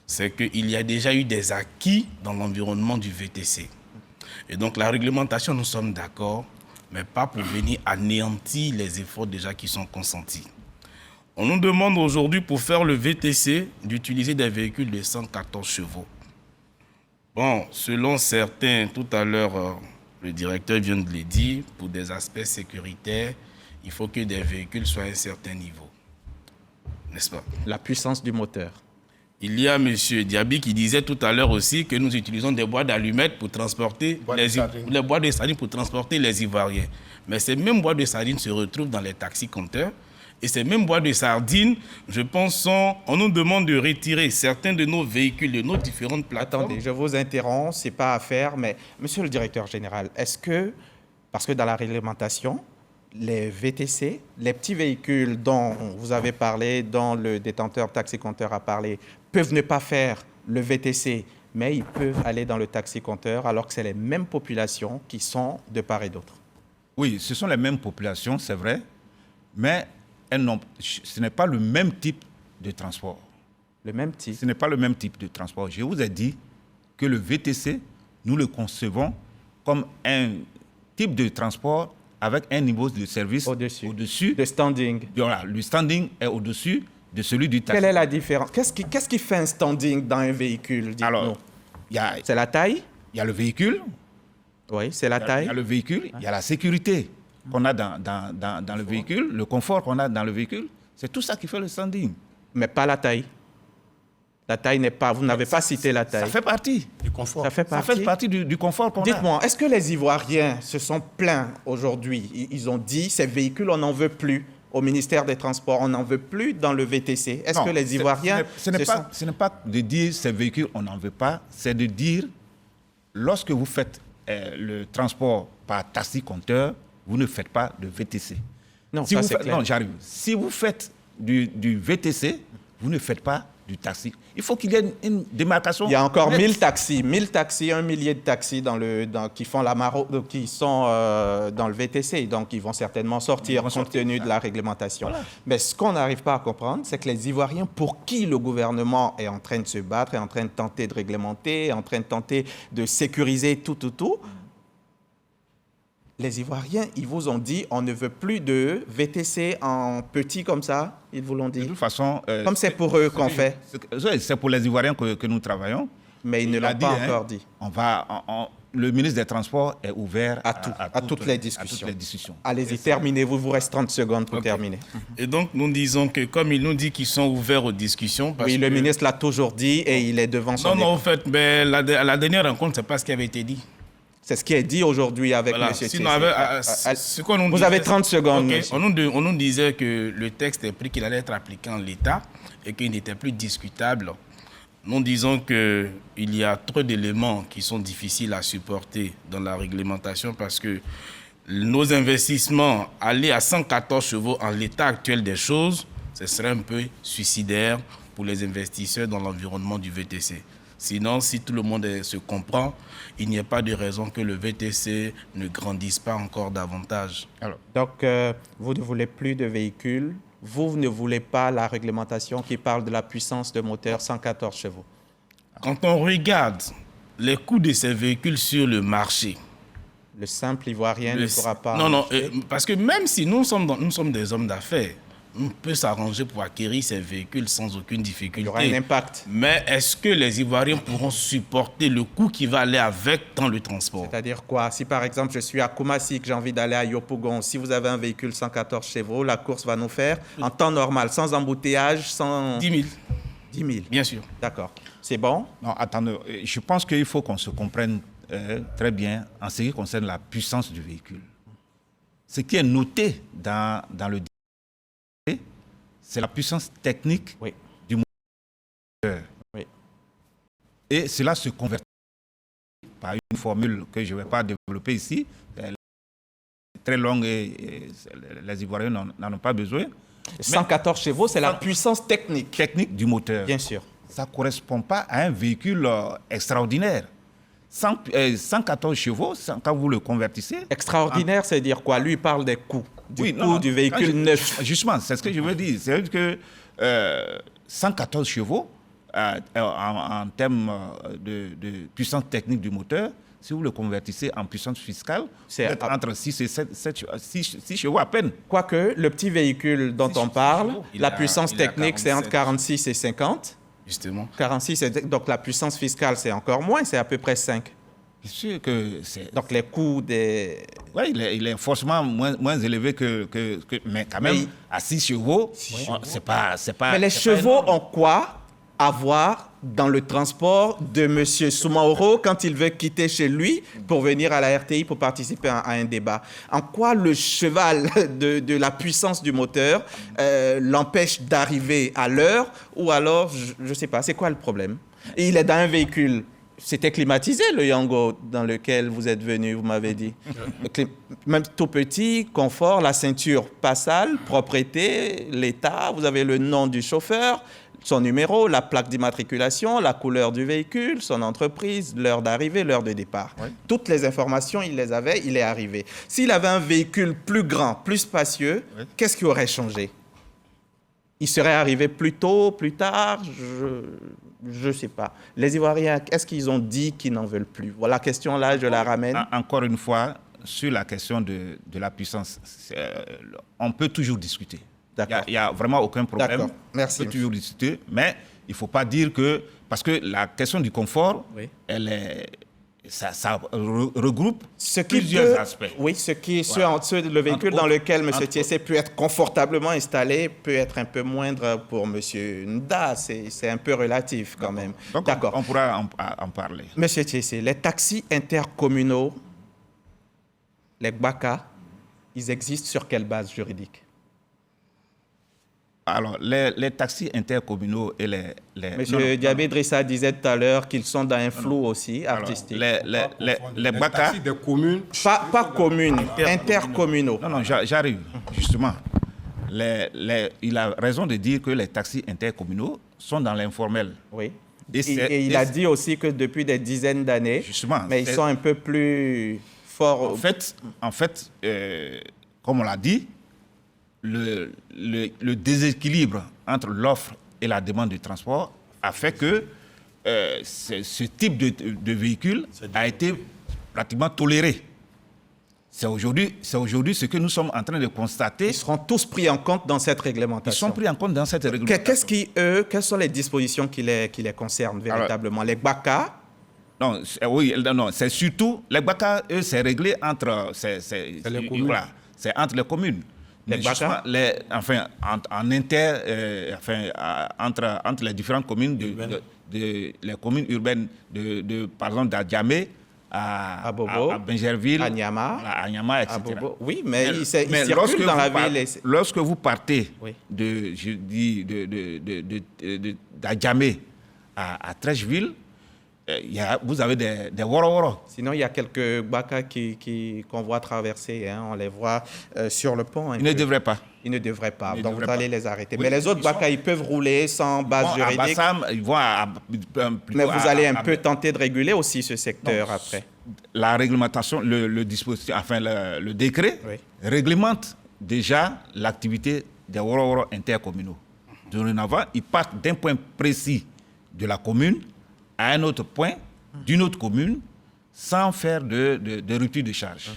c'est qu'il y a déjà eu des acquis dans l'environnement du VTC. Et donc la réglementation, nous sommes d'accord, mais pas pour venir anéantir les efforts déjà qui sont consentis. On nous demande aujourd'hui, pour faire le VTC, d'utiliser des véhicules de 114 chevaux. Bon, selon certains, tout à l'heure, le directeur vient de le dire, pour des aspects sécuritaires, il faut que des véhicules soient à un certain niveau. N'est-ce pas? La puissance du moteur. Il y a M. Diaby qui disait tout à l'heure aussi que nous utilisons des bois d'allumettes pour transporter les bois de sardines pour transporter les Ivoiriens. Mais ces mêmes bois de sardines se retrouvent dans les taxis-compteurs. Et ces mêmes bois de sardines, je pense, on nous demande de retirer certains de nos véhicules, de nos différentes plateformes. Attendez, je vous interromps, ce n'est pas à faire, mais monsieur le directeur général, est-ce que, parce que dans la réglementation, les VTC, les petits véhicules dont vous avez parlé, dont le détenteur taxi-compteur a parlé, peuvent ne pas faire le VTC, mais ils peuvent aller dans le taxi-compteur alors que c'est les mêmes populations qui sont de part et d'autre. Oui, ce sont les mêmes populations, c'est vrai, mais ce n'est pas le même type de transport. Le même type? Ce n'est pas le même type de transport. Je vous ai dit que le VTC, nous le concevons comme un type de transport avec un niveau de service au-dessus. Le standing. Voilà, le standing est au-dessus de celui du taxi. Quelle est la différence? Qu'est-ce qui fait un standing dans un véhicule? Alors, c'est la taille? Il y a le véhicule. Oui, c'est la taille. Il y a le véhicule, il y a la sécurité qu'on a dans le véhicule, le confort qu'on a dans le véhicule. C'est tout ça qui fait le standing. Mais pas la taille. La taille n'est pas... Vous n'avez pas cité la taille. Ça fait partie du confort. Ça fait partie du confort qu'on a. Dites-moi, est-ce que les Ivoiriens se sont plaints aujourd'hui? Ils ont dit, ces véhicules, on n'en veut plus. Au ministère des Transports, on n'en veut plus dans le VTC. Est-ce que les Ivoiriens... Ce n'est pas de dire ces véhicules, on n'en veut pas. C'est de dire, lorsque vous faites le transport par taxi-compteur, vous ne faites pas de VTC. Non, ça c'est clair. Non, j'arrive. Si vous faites du VTC, vous ne faites pas du taxi. Il faut qu'il y ait une démarcation. Il y a encore 1000 taxis, 1 millier de taxis qui font qui sont dans le VTC, donc ils vont certainement sortir compte tenu de la réglementation. Voilà. Mais ce qu'on n'arrive pas à comprendre, c'est que les Ivoiriens, pour qui le gouvernement est en train de se battre, est en train de tenter de réglementer, est en train de tenter de sécuriser tout, les Ivoiriens, ils vous ont dit, on ne veut plus de VTC en petit comme ça, ils vous l'ont dit. De toute façon... comme c'est pour eux qu'on fait. C'est pour les Ivoiriens que nous travaillons. Mais ils ne l'ont pas encore dit. Le ministre des Transports est ouvert à toutes les discussions. Allez-y, terminez, vous reste 30 secondes pour terminer. Et donc, nous disons que comme il nous dit qu'ils sont ouverts aux discussions... Oui, le ministre l'a toujours dit et il est devant son écran. Non, en fait, mais à la dernière rencontre, ce n'est pas ce qui avait été dit. C'est ce qui est dit aujourd'hui avec M. Thiessi. Vous avez 30 secondes. Okay. On nous disait que le texte est pris, qu'il allait être appliqué en l'état et qu'il n'était plus discutable. Nous disons qu'il y a trop d'éléments qui sont difficiles à supporter dans la réglementation parce que nos investissements, aller à 114 chevaux en l'état actuel des choses, ce serait un peu suicidaire pour les investisseurs dans l'environnement du VTC. Sinon, si tout le monde se comprend, il n'y a pas de raison que le VTC ne grandisse pas encore davantage. Donc, vous ne voulez plus de véhicules, vous ne voulez pas la réglementation qui parle de la puissance de moteur 114 chevaux. Quand on regarde les coûts de ces véhicules sur le marché... Le simple Ivoirien ne pourra pas... Non, parce que même si nous sommes des hommes d'affaires, on peut s'arranger pour acquérir ces véhicules sans aucune difficulté. Il y aura un impact. Mais est-ce que les Ivoiriens pourront supporter le coût qui va aller avec dans le transport? C'est-à-dire quoi? Si par exemple je suis à Koumassi, que j'ai envie d'aller à Yopougon, si vous avez un véhicule 114 chevaux, la course va nous faire en temps normal, sans embouteillage, sans... 10 000. 10 000. Bien sûr. D'accord. C'est bon? Non, attendez. Je pense qu'il faut qu'on se comprenne très bien en ce qui concerne la puissance du véhicule. Ce qui est noté dans le c'est la puissance technique du moteur. Oui. Et cela se convertit par une formule que je ne vais pas développer ici, très longue et les Ivoiriens n'en ont pas besoin. 114 chevaux, c'est la puissance technique. Technique du moteur. Bien sûr. Ça ne correspond pas à un véhicule extraordinaire. 114 chevaux, quand vous le convertissez... Extraordinaire, c'est dire quoi? Lui, il parle des coûts, du véhicule neuf. Justement, c'est ce que je veux dire. C'est que 114 chevaux, en termes de puissance technique du moteur, si vous le convertissez en puissance fiscale, c'est entre 6 et 6 chevaux à peine. Quoique, le petit véhicule dont on parle, la puissance technique, c'est entre 46 et 50. Justement. 46, donc la puissance fiscale, c'est encore moins, c'est à peu près 5. Bien sûr que c'est... Donc les coûts des... Oui, il est forcément moins élevé que mais quand même, à 6 chevaux, c'est pas... Mais les chevaux ont quoi à voir dans le transport de M. Soumaoro quand il veut quitter chez lui pour venir à la RTI pour participer à un débat? En quoi le cheval de la puissance du moteur l'empêche d'arriver à l'heure? Ou alors, je ne sais pas, c'est quoi le problème? Et il est dans un véhicule, c'était climatisé le Yango dans lequel vous êtes venu, vous m'avez dit. Même tout petit, confort, la ceinture pas sale, propreté, l'état, vous avez le nom du chauffeur, son numéro, la plaque d'immatriculation, la couleur du véhicule, son entreprise, l'heure d'arrivée, l'heure de départ. Oui. Toutes les informations, il les avait, il est arrivé. S'il avait un véhicule plus grand, plus spacieux, qu'est-ce qui aurait changé? Il serait arrivé plus tôt, plus tard? Je ne sais pas. Les Ivoiriens, est-ce qu'ils ont dit qu'ils n'en veulent plus? Voilà, la question là, je la ramène. Encore une fois, sur la question de la puissance, on peut toujours discuter. Il n'y a vraiment aucun problème. D'accord, merci. On peut toujours discuter, mais il ne faut pas dire que... Parce que la question du confort, ça regroupe plusieurs aspects. Oui, le véhicule dans lequel M. Thiessé peut être confortablement installé peut être un peu moindre pour M. Nda. C'est un peu relatif quand même. D'accord. On pourra en parler. M. Thiessé, les taxis intercommunaux, les Gbaka, ils existent sur quelle base juridique? Alors, les taxis intercommunaux et les... Monsieur Diabé Drissa disait tout à l'heure qu'ils sont dans un flou aussi artistique. Les Gbaka... taxis de communes... Pas communes, intercommunaux. Non, j'arrive, justement. Il a raison de dire que les taxis intercommunaux sont dans l'informel. Oui. Et il a dit aussi que depuis des dizaines d'années, mais ils sont un peu plus forts... En fait, comme on l'a dit, le déséquilibre entre l'offre et la demande de transport a fait que ce type de véhicule a été pratiquement toléré. C'est aujourd'hui ce que nous sommes en train de constater. Ils seront tous pris en compte dans cette réglementation. Ils sont pris en compte dans cette réglementation. Quelles sont les dispositions qui les concernent véritablement? Les Gbaka? Non, c'est surtout... Les Gbaka, eux, c'est réglé entre... C'est les communes. Voilà, c'est entre les communes. Entre les différentes communes, les communes urbaines, par exemple d'Adjamé à Bingerville, à Niama, etc. Oui, mais ils circulent dans la ville. Lorsque vous partez d'Adjamé à Trècheville, vous avez des woro-woro. Sinon, il y a quelques Gbaka qu'on voit traverser. On les voit sur le pont. Ils ne devraient pas. Ils ne devraient pas. Donc, vous allez les arrêter. Oui, mais les autres Gbaka, ils peuvent rouler sans base juridique. À Bassam, ils vont mais vous allez un peu tenter de réguler aussi ce secteur après. La réglementation, le dispositif, le décret réglemente déjà l'activité des woro-woro intercommunaux. Dorénavant, ils partent d'un point précis de la commune à un autre point d'une autre commune sans faire de rupture de charge.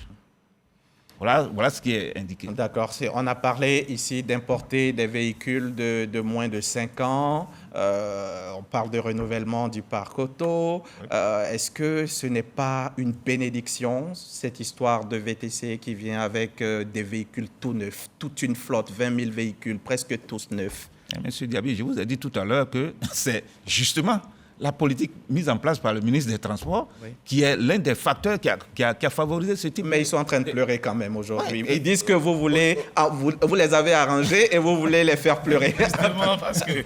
Voilà ce qui est indiqué. D'accord. On a parlé ici d'importer des véhicules de moins de 5 ans. On parle de renouvellement du parc auto. Est-ce que ce n'est pas une bénédiction, cette histoire de VTC qui vient avec des véhicules tout neufs, toute une flotte, 20 000 véhicules, presque tous neufs? Monsieur Diaby, je vous ai dit tout à l'heure que c'est justement la politique mise en place par le ministre des Transports qui est l'un des facteurs qui a favorisé ce type. Mais ils sont en train de pleurer quand même aujourd'hui. Ils disent que vous les avez arrangés et vous voulez les faire pleurer. Justement, parce que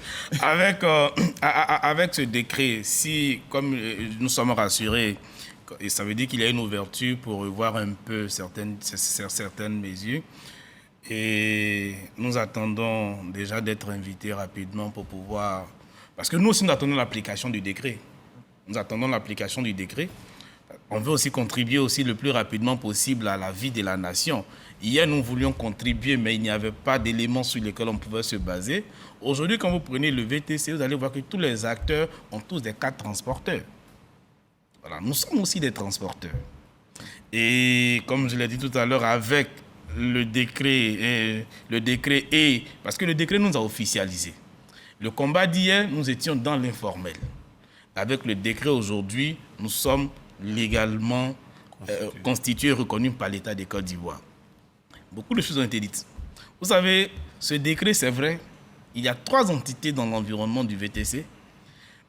avec ce décret, si, comme nous sommes rassurés Et ça veut dire qu'il y a une ouverture pour revoir un peu certaines mesures. Et nous attendons déjà d'être invités rapidement pour pouvoir... Parce que nous aussi, nous attendons l'application du décret. Nous attendons l'application du décret. On veut aussi contribuer aussi le plus rapidement possible à la vie de la nation. Hier, nous voulions contribuer, mais il n'y avait pas d'éléments sur lesquels on pouvait se baser. Aujourd'hui, quand vous prenez le VTC, vous allez voir que tous les acteurs ont tous des cartes transporteurs. Voilà, nous sommes aussi des transporteurs. Et comme je l'ai dit tout à l'heure, avec le décret et parce que le décret nous a officialisé. Le combat d'hier, nous étions dans l'informel. Avec le décret aujourd'hui, nous sommes légalement constitués et reconnus par l'État de Côte d'Ivoire. Beaucoup de choses ont été dites. Vous savez, ce décret, c'est vrai, il y a 3 entités dans l'environnement du VTC,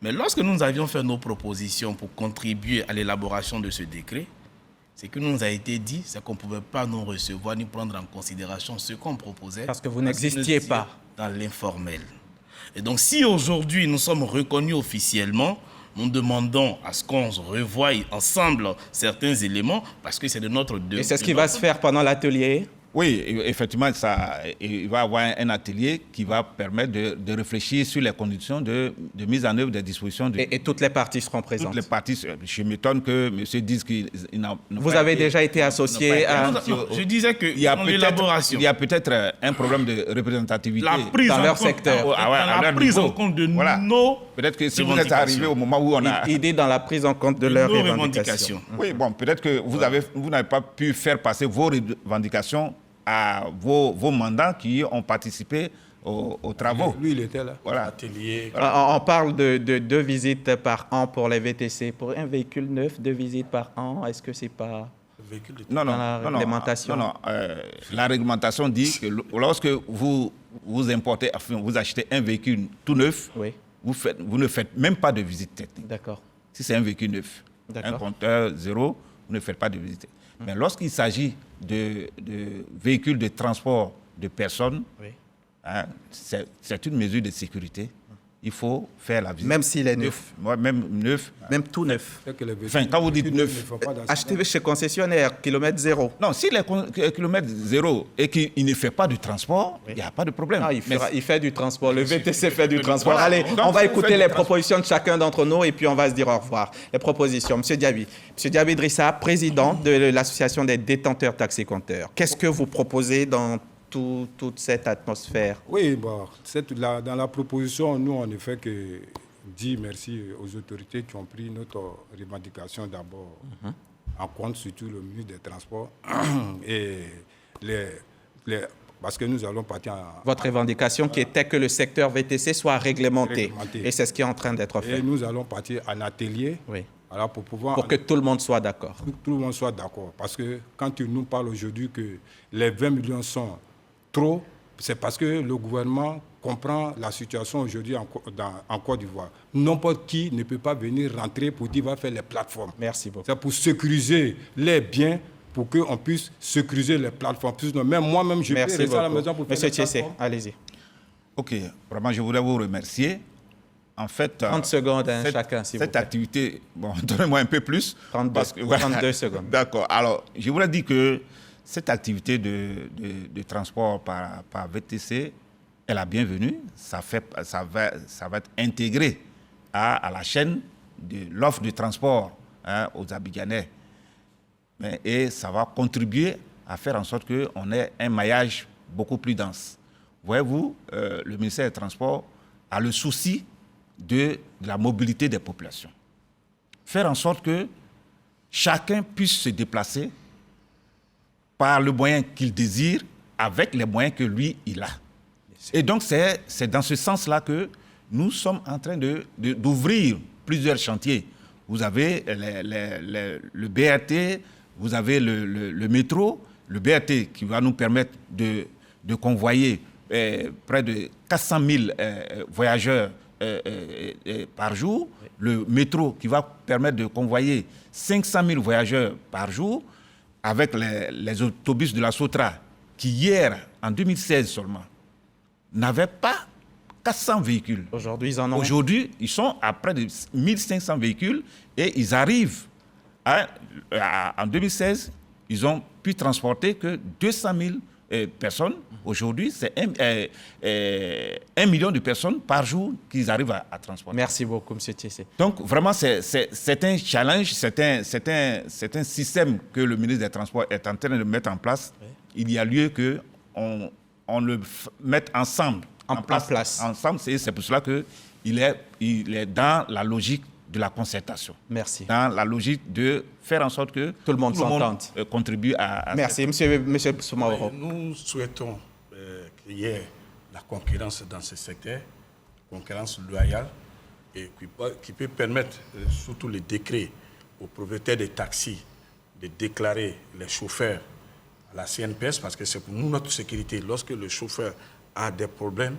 mais lorsque nous avions fait nos propositions pour contribuer à l'élaboration de ce décret, ce qui nous a été dit, c'est qu'on ne pouvait pas nous recevoir ni prendre en considération ce qu'on proposait. Parce que vous n'existiez pas. Dans l'informel. Et donc, si aujourd'hui nous sommes reconnus officiellement, nous demandons à ce qu'on revoie ensemble certains éléments parce que c'est de notre devoir. Et c'est ce qui va se faire pendant l'atelier? Oui, effectivement, il va y avoir un atelier qui va permettre de réfléchir sur les conditions de mise en œuvre des dispositions. Et toutes les parties seront présentes? Toutes les parties. Je m'étonne que monsieur dise qu'il n'a pas... Vous avez déjà été associé à... Je disais que dans l'élaboration... Il y a peut-être un problème de représentativité dans leur secteur. La prise en compte de nos... Peut-être que si vous êtes arrivé au moment où on a... Il dit dans la prise en compte de leurs revendications. Oui, bon, peut-être que vous n'avez pas pu faire passer vos revendications à vos mandats qui ont participé aux travaux. Lui, il était là. Voilà. Atelier. On parle de 2 visites par an pour les VTC. Pour un véhicule neuf, 2 visites par an, est-ce que c'est pas dans la réglementation? Non. La réglementation dit que lorsque vous importez, enfin, vous achetez un véhicule tout neuf, oui, vous ne faites même pas de visite technique. D'accord. Si c'est un véhicule neuf, un compteur zéro, vous ne faites pas de visite technique. Mais lorsqu'il s'agit de véhicules de transport de personnes, oui, hein, c'est une mesure de sécurité. Il faut faire la visite. Même s'il est neuf. Même neuf. Même tout neuf. Enfin, quand vous dites neuf, achetez chez concessionnaire, kilomètre zéro. Non, s'il est kilomètre zéro et qu'il ne fait pas du transport, il n'y a pas de problème. Ah, il fait du transport. Le VTC fait du transport. Allez, on va écouter les propositions de chacun d'entre nous et puis on va se dire au revoir. Les propositions. Monsieur Diaby. Monsieur Diaby Idrissa, président de l'association des détenteurs taxis-compteurs. Qu'est-ce que vous proposez dans toute cette atmosphère? Oui, bon, dans la proposition, nous, on ne fait que dire merci aux autorités qui ont pris notre revendication d'abord en compte, surtout le ministre des Transports. Et parce que nous allons partir en... Votre revendication qui était que le secteur VTC soit réglementé. Et c'est ce qui est en train d'être fait. Et nous allons partir en atelier. Oui. Alors pour que tout le monde soit d'accord. Tout le monde soit d'accord. Parce que quand tu nous parles aujourd'hui que les 20 millions sont trop, c'est parce que le gouvernement comprend la situation aujourd'hui en Côte d'Ivoire. N'importe qui ne peut pas venir rentrer pour dire va faire les plateformes. Merci beaucoup. C'est pour sécuriser les biens, pour qu'on puisse sécuriser les plateformes. Même moi-même, je peux rester à la maison pour faire les plateformes. Monsieur Thiessé, allez-y. OK. Vraiment, je voudrais vous remercier. En fait, 30 secondes chacun, s'il vous plaît. Cette activité, bon, donnez-moi un peu plus. 32 secondes. D'accord. Alors, je voudrais dire que cette activité de transport par VTC est la bienvenue. Ça va être intégré à la chaîne de l'offre de transport aux Abidjanais. Et ça va contribuer à faire en sorte qu'on ait un maillage beaucoup plus dense. Voyez-vous, le ministère des Transports a le souci de la mobilité des populations. Faire en sorte que chacun puisse se déplacer par le moyen qu'il désire, avec les moyens que lui, il a. Et donc, c'est dans ce sens-là que nous sommes en train d'ouvrir plusieurs chantiers. Vous avez le BRT, vous avez le métro, le BRT qui va nous permettre de convoyer près de 400 000 voyageurs par jour, le métro qui va permettre de convoyer 500 000 voyageurs par jour, avec les autobus de la Sotra, qui hier, en 2016 seulement, n'avaient pas 400 véhicules. Aujourd'hui, ils en ont. Aujourd'hui, ils sont à près de 1500 véhicules et ils arrivent En 2016, ils ont pu transporter que 200 000 personnes. Aujourd'hui, c'est 1 million de personnes par jour qu'ils arrivent à transporter. Merci beaucoup, M. Tissé. Donc, vraiment, c'est un challenge, c'est un système que le ministre des Transports est en train de mettre en place. Oui. Il y a lieu qu'on le mette ensemble. En place. Ensemble, c'est pour cela qu'il est dans la logique de la concertation. Merci. Dans la logique de faire en sorte que tout le monde s'entende. Contribue à Merci, monsieur Soumaoro. Nous souhaitons qu'il y ait la concurrence dans ce secteur, concurrence loyale, et qui peut permettre, surtout les décrets, aux propriétaires des taxis de déclarer les chauffeurs à la CNPS, parce que c'est pour nous notre sécurité. Lorsque le chauffeur a des problèmes,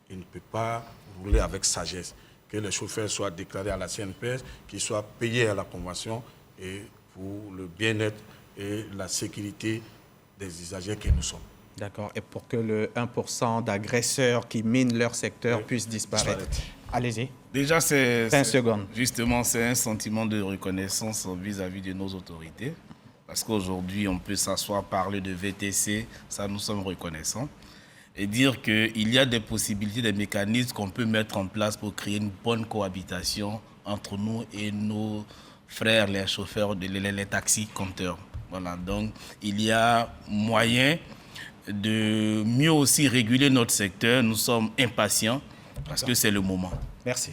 il ne peut pas rouler avec sagesse. Que les chauffeurs soient déclarés à la CNPS, qu'ils soient payés à la convention et pour le bien-être et la sécurité des usagers que nous sommes. D'accord. Et pour que le 1% d'agresseurs qui minent leur secteur puisse disparaître. Allez-y. Déjà, 5 secondes. Justement, c'est un sentiment de reconnaissance vis-à-vis de nos autorités. Parce qu'aujourd'hui, on peut s'asseoir, parler de VTC, ça nous sommes reconnaissants. Et dire qu'il y a des possibilités, des mécanismes qu'on peut mettre en place pour créer une bonne cohabitation entre nous et nos frères, les chauffeurs, les taxis compteurs. Voilà, donc il y a moyen de mieux aussi réguler notre secteur. Nous sommes impatients parce que c'est le moment. Merci.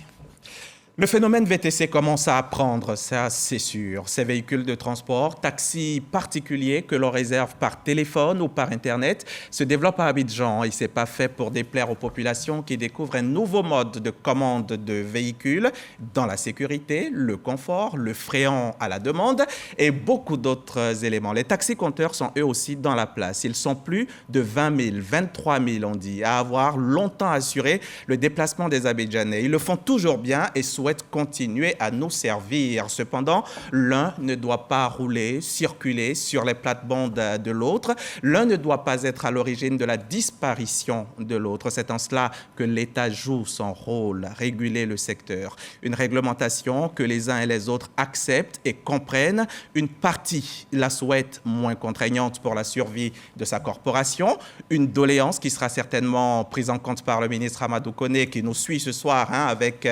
Le phénomène VTC commence à prendre, ça c'est sûr. Ces véhicules de transport, taxis particuliers que l'on réserve par téléphone ou par Internet, se développent à Abidjan. Et ce n'est pas fait pour déplaire aux populations qui découvrent un nouveau mode de commande de véhicules dans la sécurité, le confort, le fréant à la demande et beaucoup d'autres éléments. Les taxis compteurs sont eux aussi dans la place. Ils sont plus de 20 000, 23 000 on dit, à avoir longtemps assuré le déplacement des Abidjanais. Ils le font toujours bien et souhaitent continuer à nous servir. Cependant, l'un ne doit pas rouler, circuler sur les plates-bandes de l'autre. L'un ne doit pas être à l'origine de la disparition de l'autre. C'est en cela que l'État joue son rôle, réguler le secteur. Une réglementation que les uns et les autres acceptent et comprennent. Une partie la souhaite moins contraignante pour la survie de sa corporation. Une doléance qui sera certainement prise en compte par le ministre Amadou Koné qui nous suit ce soir avec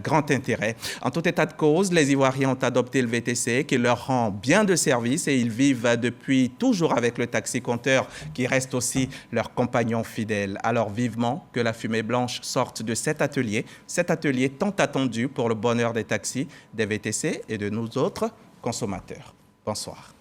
grand intérêt. En tout état de cause, les Ivoiriens ont adopté le VTC qui leur rend bien de service et ils vivent depuis toujours avec le taxi-compteur qui reste aussi leur compagnon fidèle. Alors vivement que la fumée blanche sorte de cet atelier tant attendu pour le bonheur des taxis, des VTC et de nous autres consommateurs. Bonsoir.